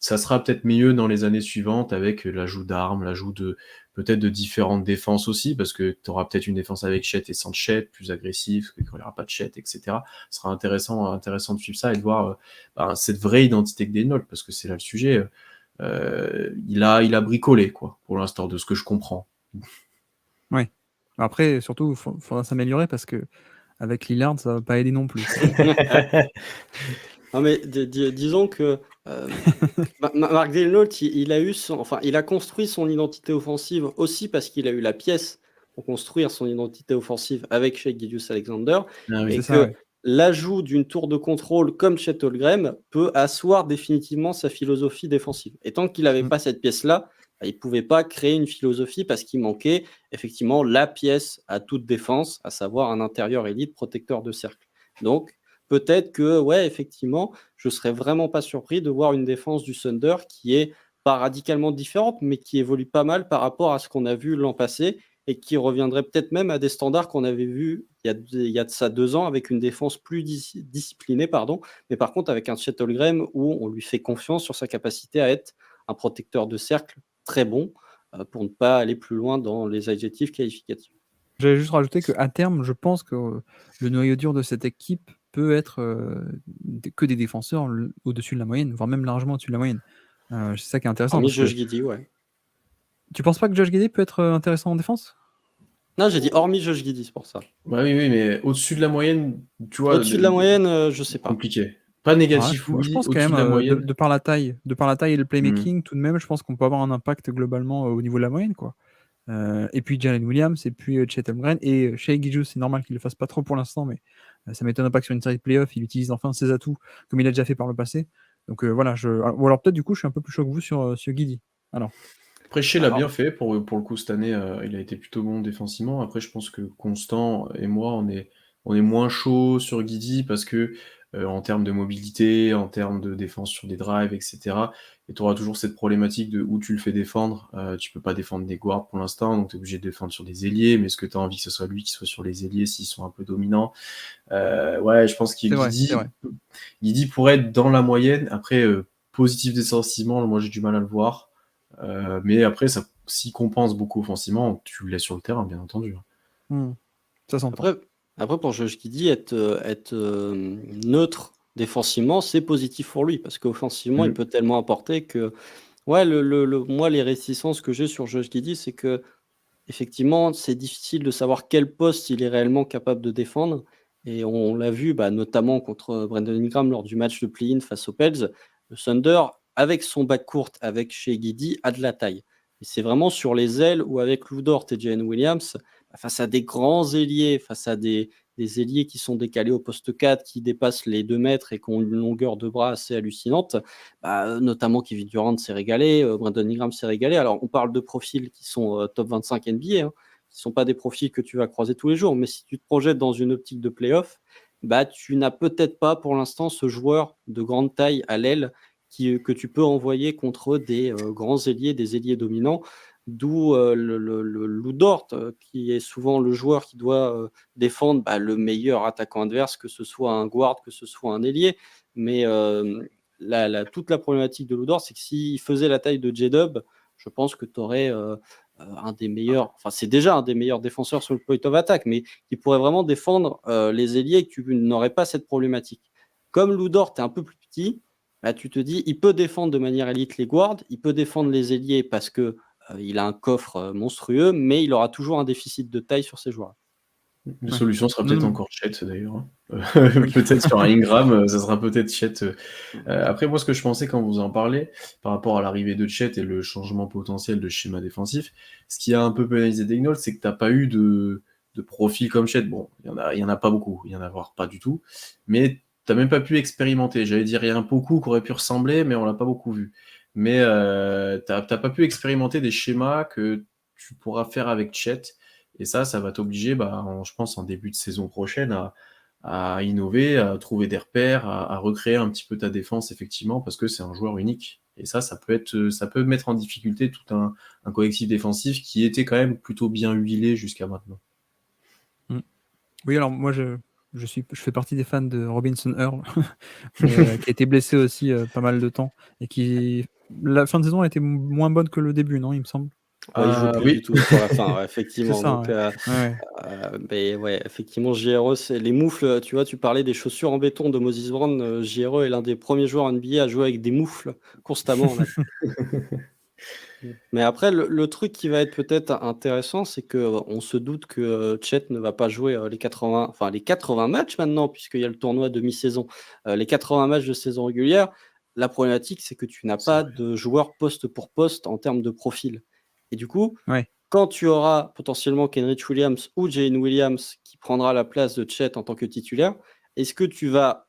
Ça sera peut-être mieux dans les années suivantes avec l'ajout d'armes, l'ajout de peut-être de différentes défenses aussi, parce que tu auras peut-être une défense avec Chet et sans Chet, plus agressive, quand il n'y aura pas de Chet, etc. Ce sera intéressant de suivre ça et de voir cette vraie identité que Daynault, parce que c'est là le sujet. Il a bricolé, quoi, pour l'instant, de ce que je comprends. Ouais. Après, surtout, il faudra s'améliorer parce que avec Lillard, ça va pas aider non plus. Non, mais disons que Mark Daynault, il a construit son identité offensive aussi parce qu'il a eu la pièce pour construire son identité offensive avec Shai Gilgeous-Alexander, et C'est que ça, ouais. l'ajout d'une tour de contrôle comme Chet Holmgren peut asseoir définitivement sa philosophie défensive. Et tant qu'il n'avait pas cette pièce-là, il ne pouvait pas créer une philosophie parce qu'il manquait effectivement la pièce à toute défense, à savoir un intérieur élite protecteur de cercle. Donc, peut-être que, ouais, effectivement, je ne serais vraiment pas surpris de voir une défense du Thunder qui est pas radicalement différente, mais qui évolue pas mal par rapport à ce qu'on a vu l'an passé et qui reviendrait peut-être même à des standards qu'on avait vus il y a de ça 2 ans avec une défense plus disciplinée, pardon, mais par contre avec un Chet Holmgren où on lui fait confiance sur sa capacité à être un protecteur de cercle très bon, pour ne pas aller plus loin dans les adjectifs qualificatifs. J'allais juste rajouter qu'à terme, je pense que le noyau dur de cette équipe peut être que des défenseurs au-dessus de la moyenne, voire même largement au-dessus de la moyenne. C'est ça qui est intéressant. Hormis Parce que Josh Giddey, ouais. tu penses pas que Josh Giddey peut être intéressant en défense? Non, j'ai dit hormis Josh Giddey, c'est pour ça. Ouais, oui, mais au-dessus de la moyenne, tu vois, Au-dessus de la moyenne, je sais pas. compliqué. Pas négatif, je oui, pense quand au-dessus même, de la moyenne. de par la taille et le playmaking, tout de même, je pense qu'on peut avoir un impact globalement au niveau de la moyenne, quoi. Et puis Jalen Williams, et puis Chet Holmgren, et Shai Gilgeous, c'est normal qu'il le fasse pas trop pour l'instant, mais ça m'étonnerait pas que sur une série de playoffs, il utilise enfin ses atouts, comme il a déjà fait par le passé. Donc voilà, ou alors peut-être du coup, je suis un peu plus chaud que vous sur Giddey. Alors, Après, Shea l'a Alors, bien fait, pour le coup, cette année, il a été plutôt bon défensivement. Après, je pense que Constant et moi, on est moins chaud sur Guidi parce que, en termes de mobilité, en termes de défense sur des drives, etc., et tu auras toujours cette problématique de où tu le fais défendre. Tu peux pas défendre des guards pour l'instant, donc tu es obligé de défendre sur des ailiers, mais est-ce que tu as envie que ce soit lui qui soit sur les ailiers s'ils sont un peu dominants? Ouais, je pense que c'est vrai. Guidi pourrait être dans la moyenne. Après, positif défensivement, moi j'ai du mal à le voir. Mais après, s'il compense beaucoup offensivement, tu le laisses sur le terrain, bien entendu. Ça s'entend. après, pour Josh Giddey, être neutre défensivement, c'est positif pour lui parce qu'offensivement, il peut tellement apporter que. Ouais, moi, les réticences que j'ai sur Josh Giddey, c'est que effectivement, c'est difficile de savoir quel poste il est réellement capable de défendre. Et on l'a vu, notamment contre Brandon Ingram lors du match de play-in face aux Pels. Le Thunder, avec son backcourt, avec Shai Giddey, a de la taille. Et c'est vraiment sur les ailes ou avec Lou Dort et Jalen Williams, face à des grands ailiers, face à des ailiers qui sont décalés au poste 4, qui dépassent les 2 mètres et qui ont une longueur de bras assez hallucinante. Notamment Kevin Durant s'est régalé, Brandon Ingram s'est régalé. Alors, on parle de profils qui sont top 25 NBA, hein, qui ne sont pas des profils que tu vas croiser tous les jours, mais si tu te projettes dans une optique de playoff, tu n'as peut-être pas pour l'instant ce joueur de grande taille à l'aile que tu peux envoyer contre des grands ailiers, des ailiers dominants, d'où le Lou Dort, qui est souvent le joueur qui doit défendre le meilleur attaquant adverse, que ce soit un guard, que ce soit un ailier. Mais toute la problématique de Lou Dort, c'est que s'il faisait la taille de J-Dub, je pense que tu aurais un des meilleurs, enfin c'est déjà un des meilleurs défenseurs sur le point of attack, mais qui pourrait vraiment défendre les ailiers et que tu n'aurais pas cette problématique. Comme Lou Dort est un peu plus petit, tu te dis, il peut défendre de manière élite les guards, il peut défendre les ailiers parce que il a un coffre monstrueux, mais il aura toujours un déficit de taille sur ses joueurs. La Ouais. solution sera Non, peut-être non. encore Chet d'ailleurs. Hein. Oui. Peut-être sur un Ingram, ça sera peut-être Chet. Après, moi, ce que je pensais quand vous en parlez, par rapport à l'arrivée de Chet et le changement potentiel de schéma défensif, ce qui a un peu pénalisé Daigneault, c'est que t'as pas eu de profil comme Chet. Bon, il y en a pas beaucoup, il y en a voire pas du tout, mais t'as même pas pu expérimenter. J'allais dire, il y en a beaucoup qui auraient pu ressembler, mais on l'a pas beaucoup vu. Mais t'as pas pu expérimenter des schémas que tu pourras faire avec Chet. Et ça va t'obliger, je pense, en début de saison prochaine, à innover, à trouver des repères, à recréer un petit peu ta défense, effectivement, parce que c'est un joueur unique. Et ça peut mettre en difficulté tout un collectif défensif qui était quand même plutôt bien huilé jusqu'à maintenant. Oui, alors moi, je fais partie des fans de Robinson Earl, qui a été blessé aussi pas mal de temps, et la fin de saison a été moins bonne que le début, non, il me semble. Il joue plus du Oui, tout sur la fin, ouais, C'est effectivement. ça, Donc, ouais. Ouais. mais ouais, effectivement, JRE, c'est les moufles. Tu vois, tu parlais des chaussures en béton de Moses Brown. JRE est l'un des premiers joueurs NBA à jouer avec des moufles constamment. Mais après, le truc qui va être peut-être intéressant, c'est que on se doute que Chet ne va pas jouer les 80 matchs maintenant, puisqu'il y a le tournoi de mi-saison. Les 80 matchs de saison régulière, la problématique, c'est que tu n'as c'est pas vrai. de joueur poste pour poste en termes de profil. Et du coup, Ouais. quand tu auras potentiellement Kenrich Williams ou Jane Williams qui prendra la place de Chet en tant que titulaire, est-ce que tu vas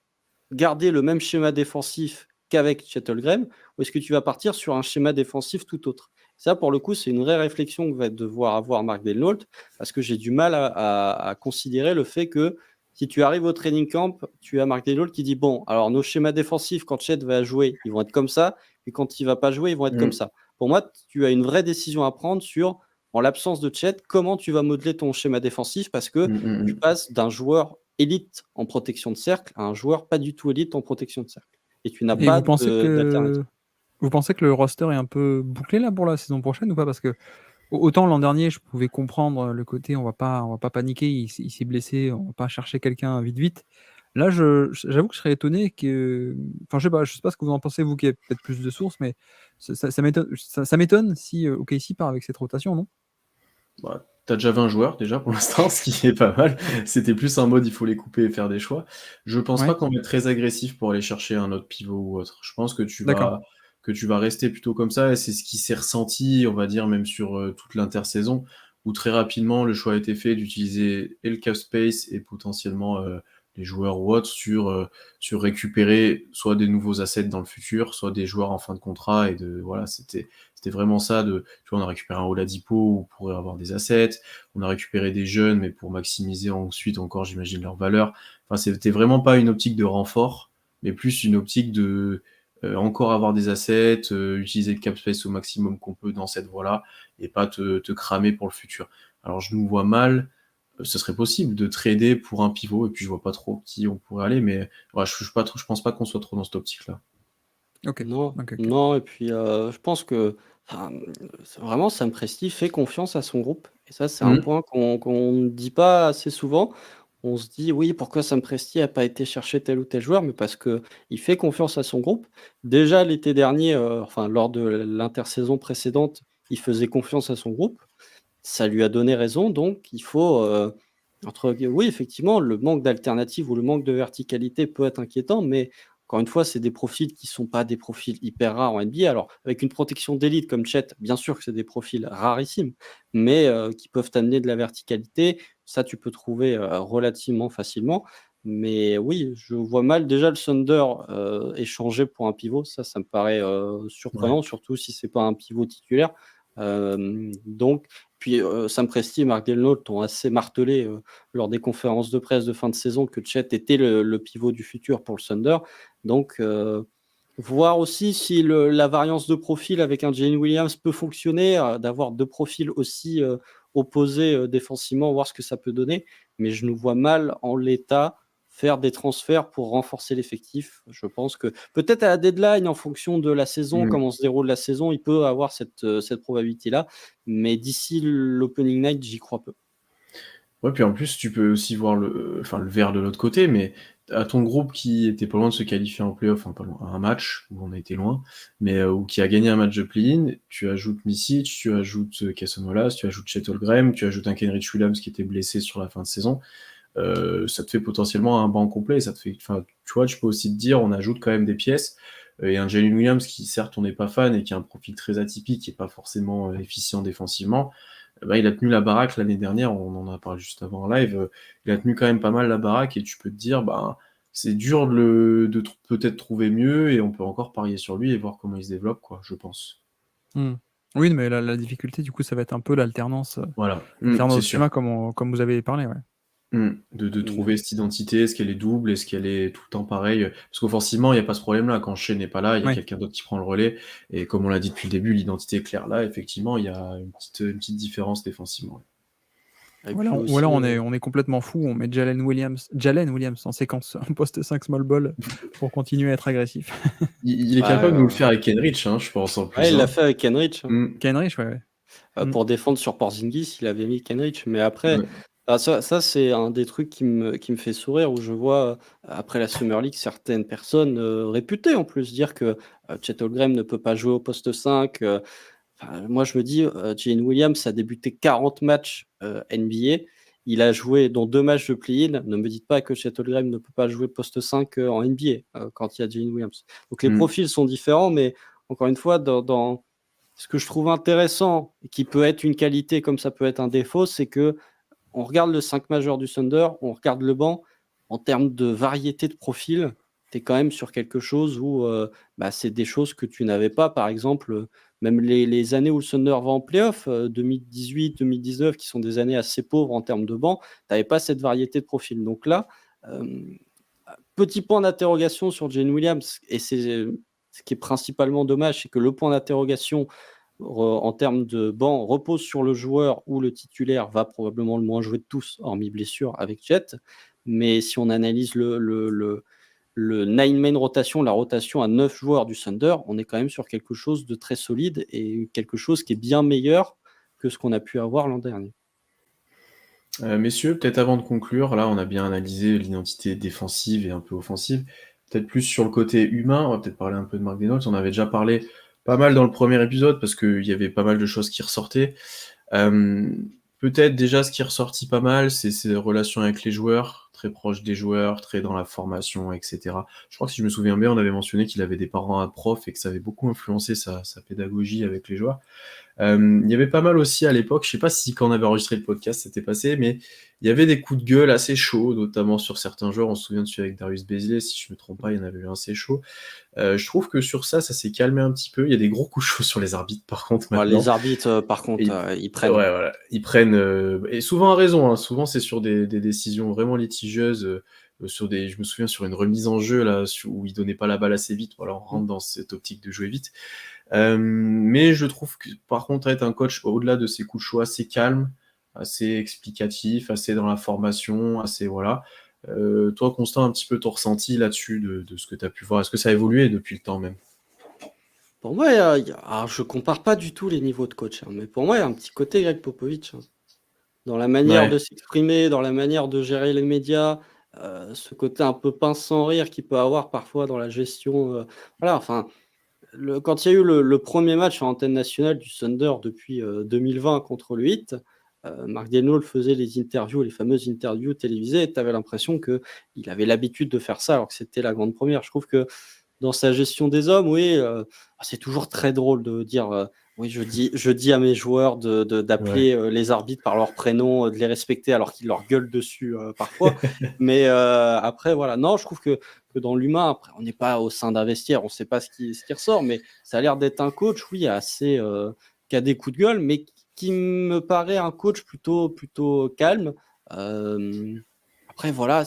garder le même schéma défensif qu'avec Chet Holmgren ou est-ce que tu vas partir sur un schéma défensif tout autre? Ça, pour le coup, c'est une vraie réflexion que va devoir avoir Mark Daigneault parce que j'ai du mal à considérer le fait que si tu arrives au training camp, tu as Mark Daigneault qui dit bon, alors nos schémas défensifs, quand Chet va jouer, ils vont être comme ça, et quand il va pas jouer, ils vont être comme Mm. ça. Pour moi, tu as une vraie décision à prendre sur, en l'absence de Chet, comment tu vas modeler ton schéma défensif parce que Mm, mm, tu mm. passes d'un joueur élite en protection de cercle à un joueur pas du tout élite en protection de cercle. Et tu n'as Et pas d'alternative. vous pensez que le roster est un peu bouclé là pour la saison prochaine ou pas? Parce que autant l'an dernier, je pouvais comprendre le côté on va pas paniquer, il s'est blessé, on va pas chercher quelqu'un vite, vite. Là, j'avoue que je serais étonné que, enfin, je sais pas ce que vous en pensez, vous qui avez peut-être plus de sources, mais ça m'étonne si OKC part avec cette rotation, non? T'as déjà 20 joueurs déjà pour l'instant, ce qui est pas mal. C'était plus un mode il faut les couper et faire des choix. Je pense pas Ouais, qu'on va être très agressif pour aller chercher un autre pivot ou autre. Je pense d'accord. que tu vas rester plutôt comme ça et c'est ce qui s'est ressenti, on va dire, même sur toute l'intersaison, où très rapidement le choix a été fait d'utiliser et le cap space et potentiellement les joueurs ou autres sur récupérer soit des nouveaux assets dans le futur, soit des joueurs en fin de contrat et voilà, c'était vraiment ça tu vois, on a récupéré un Oladipo où on pourrait avoir des assets, on a récupéré des jeunes, mais pour maximiser ensuite encore, j'imagine, leur valeur. Enfin, c'était vraiment pas une optique de renfort, mais plus une optique de encore avoir des assets, utiliser le cap space au maximum qu'on peut dans cette voie-là, et pas te cramer pour le futur. Alors je nous vois mal, ce serait possible de trader pour un pivot, et puis je vois pas trop qui on pourrait aller, mais ouais, je pense pas qu'on soit trop dans cette optique-là. OK. Non, OK, OK. non et puis, je pense que, enfin, vraiment Sam Presti fait confiance à son groupe et ça, c'est un Mmh. point qu'on ne dit pas assez souvent. On se dit: «Oui, pourquoi Sam Presti a pas été chercher tel ou tel joueur?» mais parce qu'il fait confiance à son groupe. Déjà l'été dernier, enfin lors de l'intersaison précédente, il faisait confiance à son groupe. Ça lui a donné raison donc il faut, oui effectivement le manque d'alternative ou le manque de verticalité peut être inquiétant mais encore une fois, c'est des profils qui sont pas des profils hyper rares en NBA. Alors avec une protection d'élite comme Chet, bien sûr que c'est des profils rarissimes, mais qui peuvent t'amener de la verticalité. Ça, tu peux trouver, relativement facilement. Mais oui, je vois mal déjà le Thunder, échanger pour un pivot. Ça me paraît, Ouais. surprenant, surtout si c'est pas un pivot titulaire. Donc puis, Sam Presti et Mark Daigneault ont assez martelé, lors des conférences de presse de fin de saison que Chet était le pivot du futur pour le Thunder. Donc, voir aussi si la variance de profil avec un Jalen Williams peut fonctionner, d'avoir 2 profils aussi, opposés, défensivement, voir ce que ça peut donner. Mais je nous vois mal en l'état faire des transferts pour renforcer l'effectif. Je pense que peut-être à la deadline, en fonction de la saison, Mmh. comment se déroule la saison, il peut avoir cette probabilité-là. Mais d'ici l'opening night, j'y crois peu. Ouais, puis en plus, tu peux aussi voir le verre de l'autre côté, mais à ton groupe qui était pas loin de se qualifier en play-off, enfin pas loin, à un match où on a été loin, mais ou qui a gagné un match de play-in, tu ajoutes Misic, tu ajoutes Cason Wallace, tu ajoutes Chet Holmgren, tu ajoutes un Kenrich Williams qui était blessé sur la fin de saison. Ça te fait potentiellement un banc complet. Ça te fait, enfin, tu vois, tu peux aussi te dire, on ajoute quand même des pièces. Et un Jalen Williams qui, certes, on n'est pas fan et qui a un profil très atypique, qui n'est pas forcément efficient défensivement, bah, il a tenu la baraque l'année dernière, on en a parlé juste avant en live, il a tenu quand même pas mal la baraque et tu peux te dire, bah, c'est dur de peut-être trouver mieux et on peut encore parier sur lui et voir comment il se développe, quoi, je pense. Oui, mais la difficulté, du coup, ça va être un peu l'alternance Voilà, c'est au sûr. schéma comme vous avez parlé, ouais. De trouver cette identité, est-ce qu'elle est double, est-ce qu'elle est tout le temps pareille? Parce qu'offensivement, il n'y a pas ce problème-là. Quand Shea n'est pas là, il y a Ouais. quelqu'un d'autre qui prend le relais. Et comme on l'a dit depuis le début, l'identité est claire là. Effectivement, il y a une petite différence défensivement. Et Ou puis alors, aussi, on est complètement fou, on met Jalen Williams en séquence en poste 5 small ball pour continuer à être agressif. Il est capable de nous le faire avec Kenrich, hein, je pense, en ouais, plus. il l'a Hein. fait avec Kenrich. Kenrich, ouais. Pour défendre sur Porzingis, il avait mis Kenrich. Mais après, Ouais. ça c'est un des trucs qui me fait sourire, où je vois, après la Summer League, certaines personnes réputées en plus dire que Chet Holmgren ne peut pas jouer au poste 5. Moi, je me dis, Jalen Williams a débuté 40 matchs NBA. Il a joué dans 2 matchs de play-in. Ne me dites pas que Chet Holmgren ne peut pas jouer poste 5 en NBA quand il y a Jalen Williams. Donc les profils sont différents, mais encore une fois, dans ce que je trouve intéressant, et qui peut être une qualité comme ça peut être un défaut, c'est que on regarde le 5 majeur du Thunder, on regarde le banc, en termes de variété de profils, tu es quand même sur quelque chose où c'est des choses que tu n'avais pas. Par exemple, même les années où le Thunder va en playoff, 2018, 2019, qui sont des années assez pauvres en termes de banc, tu n'avais pas cette variété de profils. Donc là, petit point d'interrogation sur Jane Williams, et c'est ce qui est principalement dommage, c'est que le point d'interrogation en termes de banc repose sur le joueur où le titulaire va probablement le moins jouer de tous, hormis blessure, avec Jet. Mais si on analyse le nine-man rotation, la rotation à 9 joueurs du Thunder, on est quand même sur quelque chose de très solide et quelque chose qui est bien meilleur que ce qu'on a pu avoir l'an dernier. Messieurs, peut-être avant de conclure, là on a bien analysé l'identité défensive et un peu offensive, peut-être plus sur le côté humain, on va peut-être parler un peu de Mark Reynolds, on avait déjà parlé pas mal dans le premier épisode parce qu'il y avait pas mal de choses qui ressortaient. Peut-être déjà ce qui est ressorti pas mal, c'est ses relations avec les joueurs, très proche des joueurs, très dans la formation, etc. Je crois que si je me souviens bien, on avait mentionné qu'il avait des parents profs et que ça avait beaucoup influencé sa pédagogie avec les joueurs. Il y avait pas mal aussi à l'époque, je sais pas si quand on avait enregistré le podcast c'était passé, mais il y avait des coups de gueule assez chauds, notamment sur certains joueurs. On se souvient de celui avec Darius Bazley, si je me trompe pas, il y en avait eu un assez chaud. Je trouve que sur ça s'est calmé un petit peu. Il y a des gros coups chauds sur les arbitres, par contre, maintenant. Les arbitres, par contre, ils prennent. Ouais, voilà. Ils prennent, et souvent à raison, hein. Souvent c'est sur des décisions vraiment litigieuses, je me souviens sur une remise en jeu, là, où ils donnaient pas la balle assez vite. Voilà, on rentre dans cette optique de jouer vite. Mais je trouve que par contre être un coach au-delà de ses coups de chaud assez calme, assez explicatif, assez dans la formation, assez voilà. Toi Constant, un petit peu ton ressenti là-dessus de ce que tu as pu voir, est-ce que ça a évolué depuis le temps même? Pour moi, alors je compare pas du tout les niveaux de coach, mais pour moi, il y a un petit côté Greg Popovich, dans la manière de s'exprimer, dans la manière de gérer les médias, ce côté un peu pince sans rire qu'il peut avoir parfois dans la gestion. Voilà, enfin, quand il y a eu le premier match en antenne nationale du Thunder depuis 2020 contre le Heat, Mark Daigneault faisait les interviews, les fameuses interviews télévisées, et tu avais l'impression qu'il avait l'habitude de faire ça alors que c'était la grande première. Je trouve que dans sa gestion des hommes, oui, c'est toujours très drôle de dire oui, je dis à mes joueurs d'appeler les arbitres par leur prénom, de les respecter alors qu'ils leur gueulent dessus parfois. Mais après, voilà. Non, je trouve que dans l'humain, après, on n'est pas au sein d'un vestiaire, on ne sait pas ce qui ressort, mais ça a l'air d'être un coach, oui, assez qui a des coups de gueule, mais qui me paraît un coach plutôt calme. Après, voilà,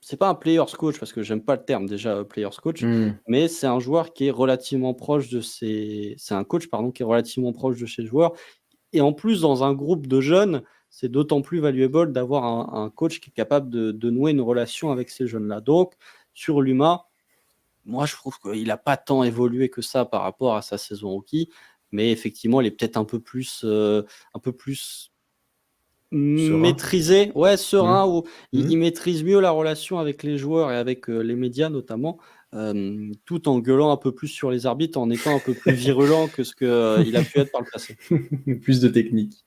c'est pas un player's coach parce que j'aime pas le terme déjà player's coach, mais c'est un joueur qui est relativement proche c'est un coach pardon qui est relativement proche de ses joueurs, et en plus dans un groupe de jeunes, c'est d'autant plus valuable d'avoir un coach qui est capable de nouer une relation avec ces jeunes-là. Donc sur l'humain, moi je trouve qu'il n'a pas tant évolué que ça par rapport à sa saison rookie, mais effectivement il est peut-être un peu plus maîtrisé, ouais, serein, Mmh. où il maîtrise mieux la relation avec les joueurs et avec les médias notamment, tout en gueulant un peu plus sur les arbitres, en étant un peu plus virulent que ce qu'il a pu être par le passé. Plus de technique.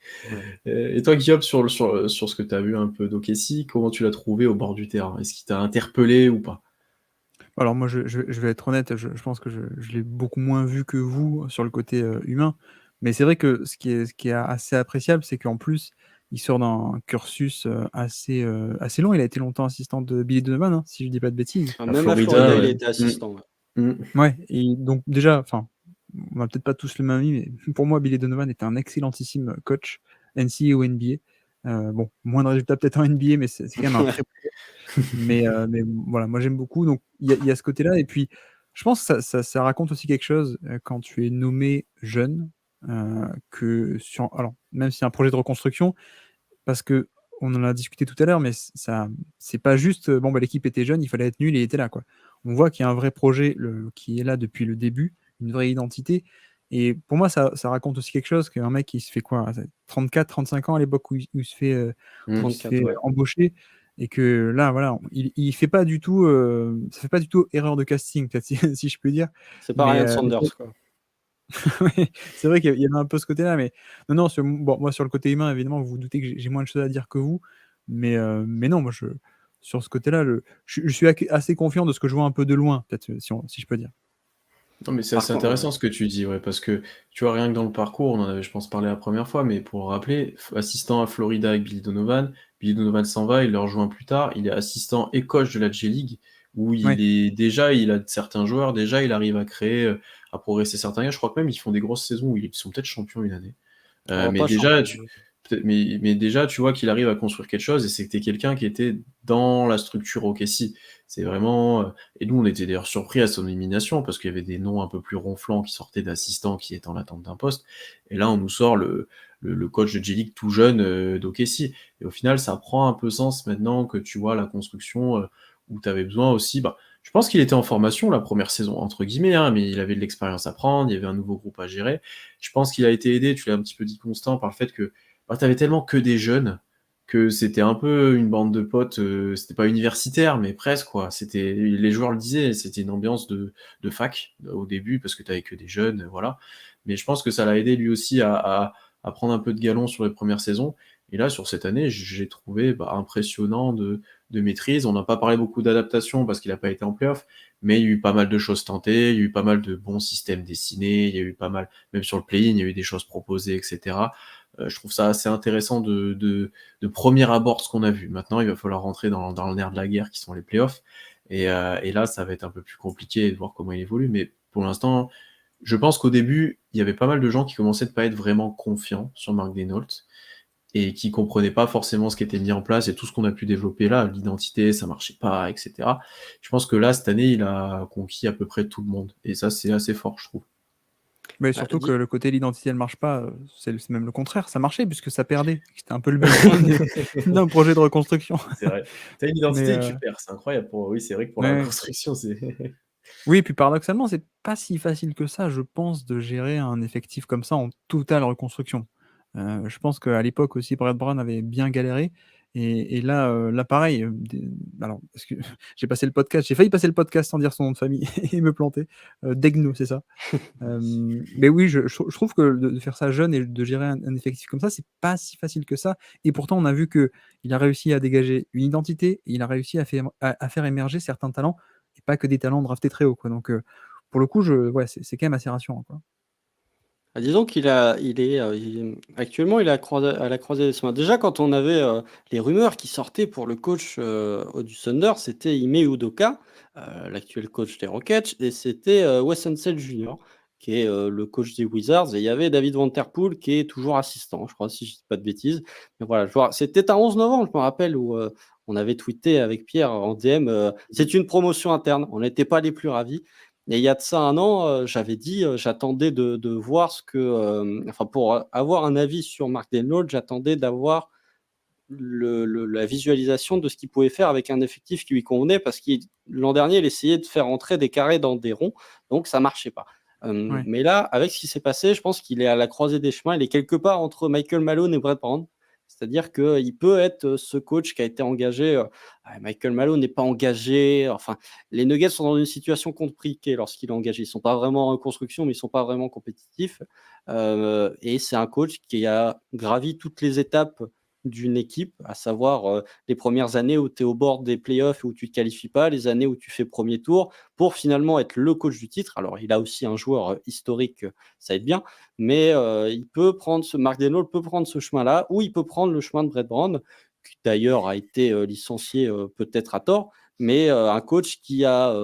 Ouais. Et toi, Guillaume, sur ce que tu as vu un peu d'OKC, comment tu l'as trouvé au bord du terrain? Est-ce qu'il t'a interpellé ou pas? Alors moi, je vais être honnête, je pense que je l'ai beaucoup moins vu que vous sur le côté humain. Mais c'est vrai que ce qui est assez appréciable, c'est qu'en plus, il sort d'un cursus assez long. Il a été longtemps assistant de Billy Donovan, hein, si je dis pas de bêtises. À Même à Florida, Florida, il ouais. a été assistant. Ouais. Mmh. Ouais, et donc déjà, enfin, on n'a peut-être pas tous le même avis, mais pour moi, Billy Donovan était un excellentissime coach, NCAA ou NBA. Bon, moins de résultats peut-être en NBA, mais c'est quand même un très bon coach. Mais voilà, moi j'aime beaucoup. Donc il y a ce côté-là. Et puis, je pense que ça raconte aussi quelque chose quand tu es nommé jeune, alors, même si c'est un projet de reconstruction, parce que on en a discuté tout à l'heure, mais ça, c'est pas juste, bon, bah, l'équipe était jeune, il fallait être nul et il était là, quoi. On voit qu'il y a un vrai projet qui est là depuis le début, une vraie identité. Et pour moi, ça raconte aussi quelque chose qu'un mec qui se fait quoi, 34-35 ans à l'époque où Mmh. il se 34, fait ouais. embaucher, et que là, voilà, il fait pas du tout, ça fait pas du tout erreur de casting, peut-être si je peux dire. C'est pas Mais, Ryan Sanders, quoi. oui, c'est vrai qu'il y avait un peu ce côté-là, mais non, bon, moi, sur le côté humain, évidemment, vous vous doutez que j'ai moins de choses à dire que vous, mais non, moi, sur ce côté-là, je suis assez confiant de ce que je vois un peu de loin, peut-être, si je peux dire. Non, mais c'est Par assez contre, intéressant ce que tu dis, ouais, parce que tu vois, rien que dans le parcours, on en avait, je pense, parlé la première fois, mais pour le rappeler, assistant à Florida avec Billy Donovan s'en va, il le rejoint plus tard, il est assistant et coach de la G-League, où Ouais. il a certains joueurs, déjà, il arrive à créer, à progresser certains gars. Je crois que même ils font des grosses saisons où ils sont peut-être champions une année. Mais pas déjà, champion. mais déjà, tu vois qu'il arrive à construire quelque chose et c'était quelqu'un qui était dans la structure OKC. C'est vraiment. Et nous, on était d'ailleurs surpris à son élimination parce qu'il y avait des noms un peu plus ronflants qui sortaient d'assistants qui étaient en attente d'un poste. Et là, on nous sort le coach de G-League tout jeune d'OKC. Et au final, ça prend un peu sens maintenant que tu vois la construction où tu avais besoin aussi. Bah, je pense qu'il était en formation la première saison, entre guillemets, hein, mais il avait de l'expérience à prendre, il y avait un nouveau groupe à gérer. Je pense qu'il a été aidé, tu l'as un petit peu dit Constant, par le fait que bah, t'avais tellement que des jeunes que c'était un peu une bande de potes, c'était pas universitaire, mais presque quoi. Les joueurs le disaient, c'était une ambiance de fac au début parce que t'avais que des jeunes, voilà. Mais je pense que ça l'a aidé lui aussi à prendre un peu de galon sur les premières saisons. Et là, sur cette année, j'ai trouvé impressionnant de maîtrise. On n'a pas parlé beaucoup d'adaptation parce qu'il n'a pas été en playoff, mais il y a eu pas mal de choses tentées, il y a eu pas mal de bons systèmes dessinés, il y a eu pas mal, même sur le play-in, il y a eu des choses proposées, etc. Je trouve ça assez intéressant de premier abord ce qu'on a vu. Maintenant, il va falloir rentrer dans le nerf de la guerre qui sont les playoffs. Et là, ça va être un peu plus compliqué de voir comment il évolue. Mais pour l'instant, je pense qu'au début, il y avait pas mal de gens qui commençaient de pas être vraiment confiants sur Mark Denault et qui comprenaient pas forcément ce qui était mis en place et tout ce qu'on a pu développer là, l'identité, ça marchait pas, etc. Je pense que là, cette année, il a conquis à peu près tout le monde. Et ça, c'est assez fort, je trouve. Mais Bah, surtout que le côté l'identité elle marche pas, c'est même le contraire, ça marchait puisque ça perdait. C'était un peu le bel point d'un projet de reconstruction. C'est vrai. Tu as une Mais, identité et tu perds, c'est incroyable. Oui, c'est vrai que pour la ouais. reconstruction, c'est. Oui, et puis paradoxalement, c'est pas si facile que ça, je pense, de gérer un effectif comme ça en totale reconstruction. Je pense qu'à l'époque aussi, Brett Brown avait bien galéré, et là pareil, alors parce que j'ai failli passer le podcast sans dire son nom de famille et me planter. Degno, c'est ça? Mais oui, je trouve que de faire ça jeune et de gérer un effectif comme ça, c'est pas si facile que ça, et pourtant on a vu qu'il a réussi à dégager une identité, et il a réussi à faire émerger certains talents, et pas que des talents draftés très haut, quoi. Donc pour le coup, ouais, c'est quand même assez rassurant, quoi. Disons actuellement, il est à la croisée des chemins. Déjà, quand on avait les rumeurs qui sortaient pour le coach du Thunder, c'était Ime Udoka, l'actuel coach des Rockets, et c'était Wes Unseld Jr., qui est le coach des Wizards. Et il y avait David Vanterpool, qui est toujours assistant, je crois, si je ne dis pas de bêtises. Mais voilà, c'était un 11 novembre, je me rappelle, où on avait tweeté avec Pierre en DM, c'est une promotion interne. On n'était pas les plus ravis. Et il y a de ça 1 an, j'avais dit, j'attendais de voir enfin, pour avoir un avis sur Mark Daigneault, j'attendais d'avoir la visualisation de ce qu'il pouvait faire avec un effectif qui lui convenait, parce qu'il l'an dernier, il essayait de faire entrer des carrés dans des ronds, donc ça marchait pas. Ouais. Mais là, avec ce qui s'est passé, je pense qu'il est à la croisée des chemins. Il est quelque part entre Michael Malone et Brett Brown. C'est-à-dire qu'il peut être ce coach qui a été engagé. Michael Malone n'est pas engagé. Enfin, les Nuggets sont dans une situation compliquée lorsqu'il est engagé. Ils ne sont pas vraiment en reconstruction, mais ils ne sont pas vraiment compétitifs. Et c'est un coach qui a gravi toutes les étapes d'une équipe, à savoir les premières années où tu es au bord des playoffs et où tu ne te qualifies pas, les années où tu fais premier tour, pour finalement être le coach du titre. Alors, il a aussi un joueur historique, ça aide bien, mais Mark Daigneault peut prendre ce chemin-là, ou il peut prendre le chemin de Brett Brown, qui d'ailleurs a été licencié peut-être à tort, mais un coach qui a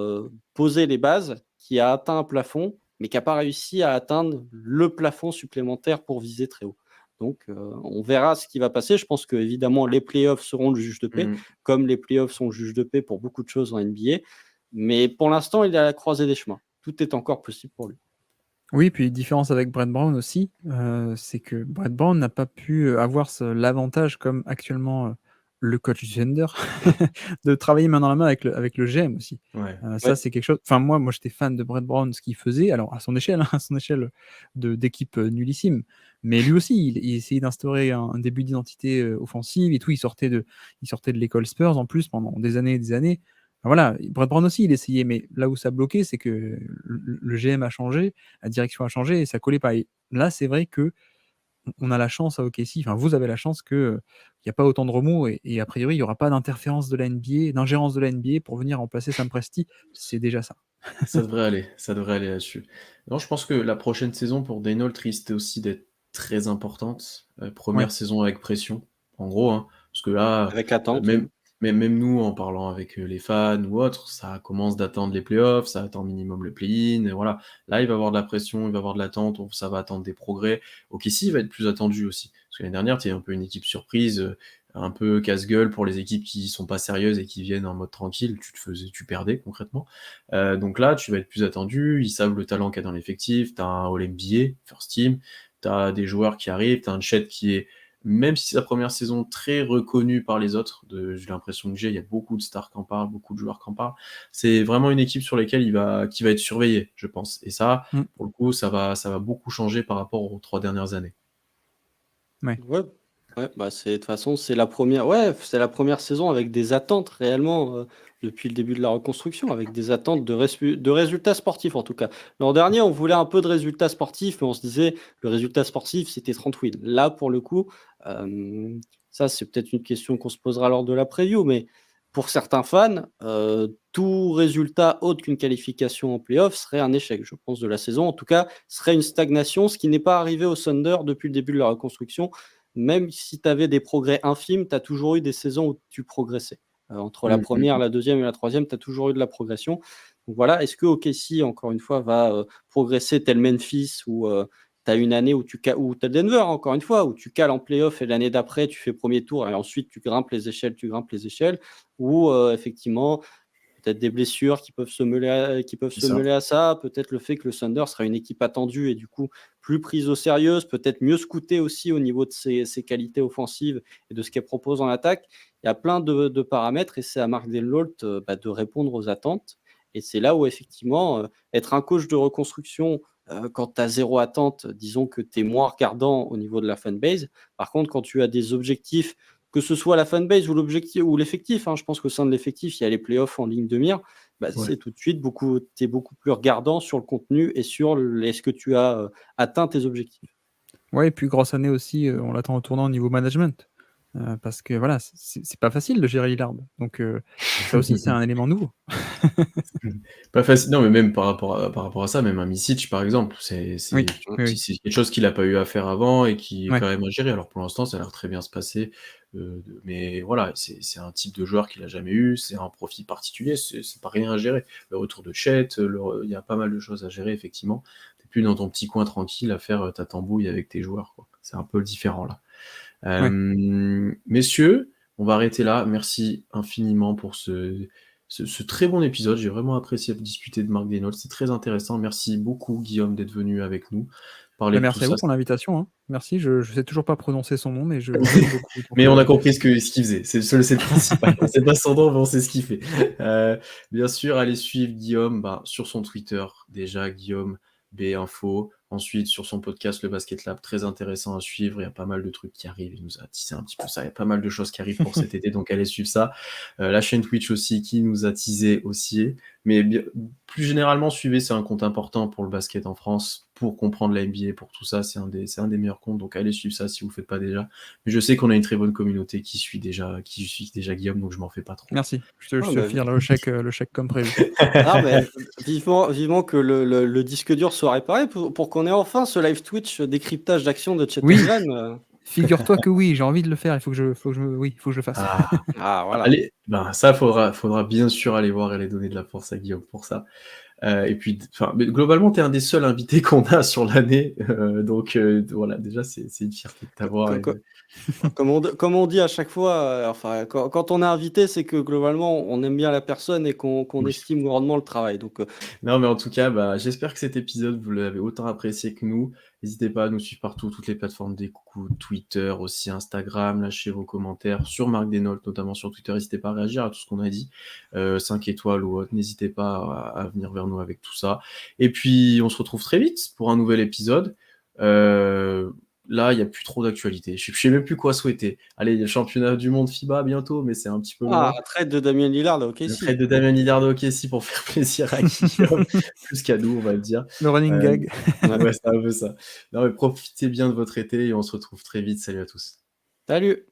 posé les bases, qui a atteint un plafond, mais qui n'a pas réussi à atteindre le plafond supplémentaire pour viser très haut. Donc, on verra ce qui va passer. Je pense qu'évidemment, les playoffs seront le juge de paix, comme les playoffs sont le juge de paix pour beaucoup de choses en NBA. Mais pour l'instant, il est à la croisée des chemins. Tout est encore possible pour lui. Oui, puis différence avec Brett Brown aussi, c'est que Brett Brown n'a pas pu avoir l'avantage comme actuellement le coach du Thunder de travailler main dans la main avec le GM aussi. Ouais. Ça, c'est quelque chose. Enfin, moi, j'étais fan de Brett Brown, ce qu'il faisait, alors à son échelle, à son échelle d'équipe nullissime. Mais lui aussi, il essayait d'instaurer un début d'identité offensive et tout. Il sortait de l'école Spurs en plus pendant des années et des années. Voilà, Brett Brown aussi, il essayait, mais là où ça bloquait, c'est que le GM a changé, la direction a changé et ça collait pas. Et là, c'est vrai que on a la chance à OKC, enfin vous avez la chance que il n'y a pas autant de remous et a priori il n'y aura pas d'interférence de la NBA, d'ingérence de la NBA pour venir remplacer Sam Presti. C'est déjà ça. Ça devrait aller là-dessus. Non, je pense que la prochaine saison pour Daigneault risque aussi d'être très importante. Première Ouais. saison avec pression, en gros, hein, parce que là, Avec attente. même nous, en parlant avec les fans ou autres, ça commence d'attendre les playoffs, ça attend minimum le play-in, et voilà. Là, il va y avoir de la pression, il va y avoir de l'attente, ça va attendre des progrès. OKC va être plus attendu aussi, parce que l'année dernière, tu es un peu une équipe surprise, un peu casse-gueule pour les équipes qui sont pas sérieuses et qui viennent en mode tranquille, tu perdais concrètement. Donc là, tu vas être plus attendu, ils savent le talent qu'il y a dans l'effectif, tu as un All-NBA, First Team, tu as des joueurs qui arrivent, tu as un Chet qui est, même si c'est sa première saison, très reconnu par les autres, j'ai l'impression que il y a beaucoup de stars qui en parlent, beaucoup de joueurs qui en parlent, c'est vraiment une équipe sur laquelle qui va être surveillée, je pense. Et ça, pour le coup, ça va beaucoup changer par rapport aux 3 dernières années. Ouais, bah de toute façon, c'est la première saison avec des attentes réellement depuis le début de la reconstruction, avec des attentes de résultats sportifs en tout cas. L'an dernier, on voulait un peu de résultats sportifs, mais on se disait le résultat sportif, c'était 30 wins. Là, pour le coup, ça, c'est peut-être une question qu'on se posera lors de la preview, mais pour certains fans, tout résultat autre qu'une qualification en playoff serait un échec, je pense, de la saison. En tout cas, serait une stagnation, ce qui n'est pas arrivé au Thunder depuis le début de la reconstruction. Même si tu avais des progrès infimes, tu as toujours eu des saisons où tu progressais. Entre la première, la deuxième et la troisième, tu as toujours eu de la progression. Donc voilà, est-ce que OKC, encore une fois, va progresser tel Memphis où tu as une année où tu as Denver, encore une fois, où tu cales en playoff et l'année d'après, tu fais premier tour et ensuite tu grimpes les échelles, ou effectivement, peut-être des blessures qui peuvent se mêler à ça, peut-être le fait que le Thunder sera une équipe attendue et du coup plus prise au sérieux, peut-être mieux scoutée aussi au niveau de ses qualités offensives et de ce qu'elle propose en attaque. Il y a plein de paramètres et c'est à Mark Daigneault de répondre aux attentes. Et c'est là où effectivement, être un coach de reconstruction quand tu as zéro attente, disons que tu es moins regardant au niveau de la fanbase. Par contre, quand tu as des objectifs, que ce soit la fanbase ou l'objectif ou l'effectif, je pense qu'au sein de l'effectif, il y a les playoffs en ligne de mire. C'est tout de suite tu es beaucoup plus regardant sur le contenu et sur est-ce que tu as atteint tes objectifs. Ouais, et puis grosse année aussi, on l'attend au tournant au niveau management. Parce que voilà, c'est pas facile de gérer Lillard. Donc ça aussi, c'est un élément nouveau. Pas facile. Non, mais même par rapport à ça, même un Micic, par exemple, c'est Oui. quelque chose qu'il n'a pas eu à faire avant et qui est quand même à gérer. Alors pour l'instant, ça a l'air très bien se passer. Mais voilà, c'est un type de joueur qu'il n'a jamais eu, c'est un profil particulier, c'est pas rien à gérer. Le retour de Chet, il y a pas mal de choses à gérer, effectivement. T'es plus dans ton petit coin tranquille à faire ta tambouille avec tes joueurs, quoi. C'est un peu différent, là. Messieurs, on va arrêter là. Merci infiniment pour ce très bon épisode. J'ai vraiment apprécié discuter de Mark Daigneault. C'est très intéressant. Merci beaucoup, Guillaume, d'être venu avec nous parler de tout Merci à ça. vous pour l'invitation. Merci. Je sais toujours pas prononcer son nom, mais j'aime beaucoup. Mais on a compris ce qu'il faisait. C'est le principal. On sait pas son nom, mais on sait ce qu'il fait. Bien sûr, allez suivre Guillaume sur son Twitter. Déjà, Guillaume B Info. Ensuite, sur son podcast, le Basket Lab, très intéressant à suivre. Il y a pas mal de trucs qui arrivent. Il nous a teasé un petit peu ça. Il y a pas mal de choses qui arrivent pour cet été, donc allez suivre ça. La chaîne Twitch aussi qui nous a teasé aussi. Mais plus généralement, suivez, c'est un compte important pour le basket en France, pour comprendre la NBA, pour tout ça. C'est un des meilleurs comptes, donc allez suivre ça si vous ne le faites pas déjà. Mais je sais qu'on a une très bonne communauté qui suit déjà Guillaume, donc je m'en fais pas trop. Merci. Je te file le chèque comme prévu. Ah, mais vivement que le disque dur soit réparé pour qu'on ait enfin ce live Twitch décryptage d'action de Chet Holmgren. Figure-toi que oui, j'ai envie de le faire. Il faut que je le fasse. Voilà. Allez, ça faudra bien sûr aller voir et aller donner de la force à Guillaume pour ça. Et puis, mais globalement, tu es un des seuls invités qu'on a sur l'année, donc voilà, déjà c'est une fierté de t'avoir. Comme on dit à chaque fois, quand on est invité, c'est que globalement on aime bien la personne et qu'on estime grandement le travail. Donc, Non, mais en tout cas, j'espère que cet épisode vous l'avez autant apprécié que nous. N'hésitez pas à nous suivre partout, toutes les plateformes d'écoute, Twitter, aussi Instagram, lâchez vos commentaires sur Marc Desnolds, notamment sur Twitter. N'hésitez pas à réagir à tout ce qu'on a dit, 5 étoiles ou autre. N'hésitez pas à venir vers nous avec tout ça. Et puis, on se retrouve très vite pour un nouvel épisode. Là, il n'y a plus trop d'actualité. Je ne sais même plus quoi souhaiter. Allez, il y a le championnat du monde FIBA bientôt, mais c'est un petit peu loin. Trade de Damian Lillard au OKC. Le trade de Damian Lillard au OKC pour faire plaisir à Guillaume, plus qu'à nous, on va le dire. Le running gag. Ouais, c'est un peu ça. Non, mais profitez bien de votre été et on se retrouve très vite. Salut à tous. Salut.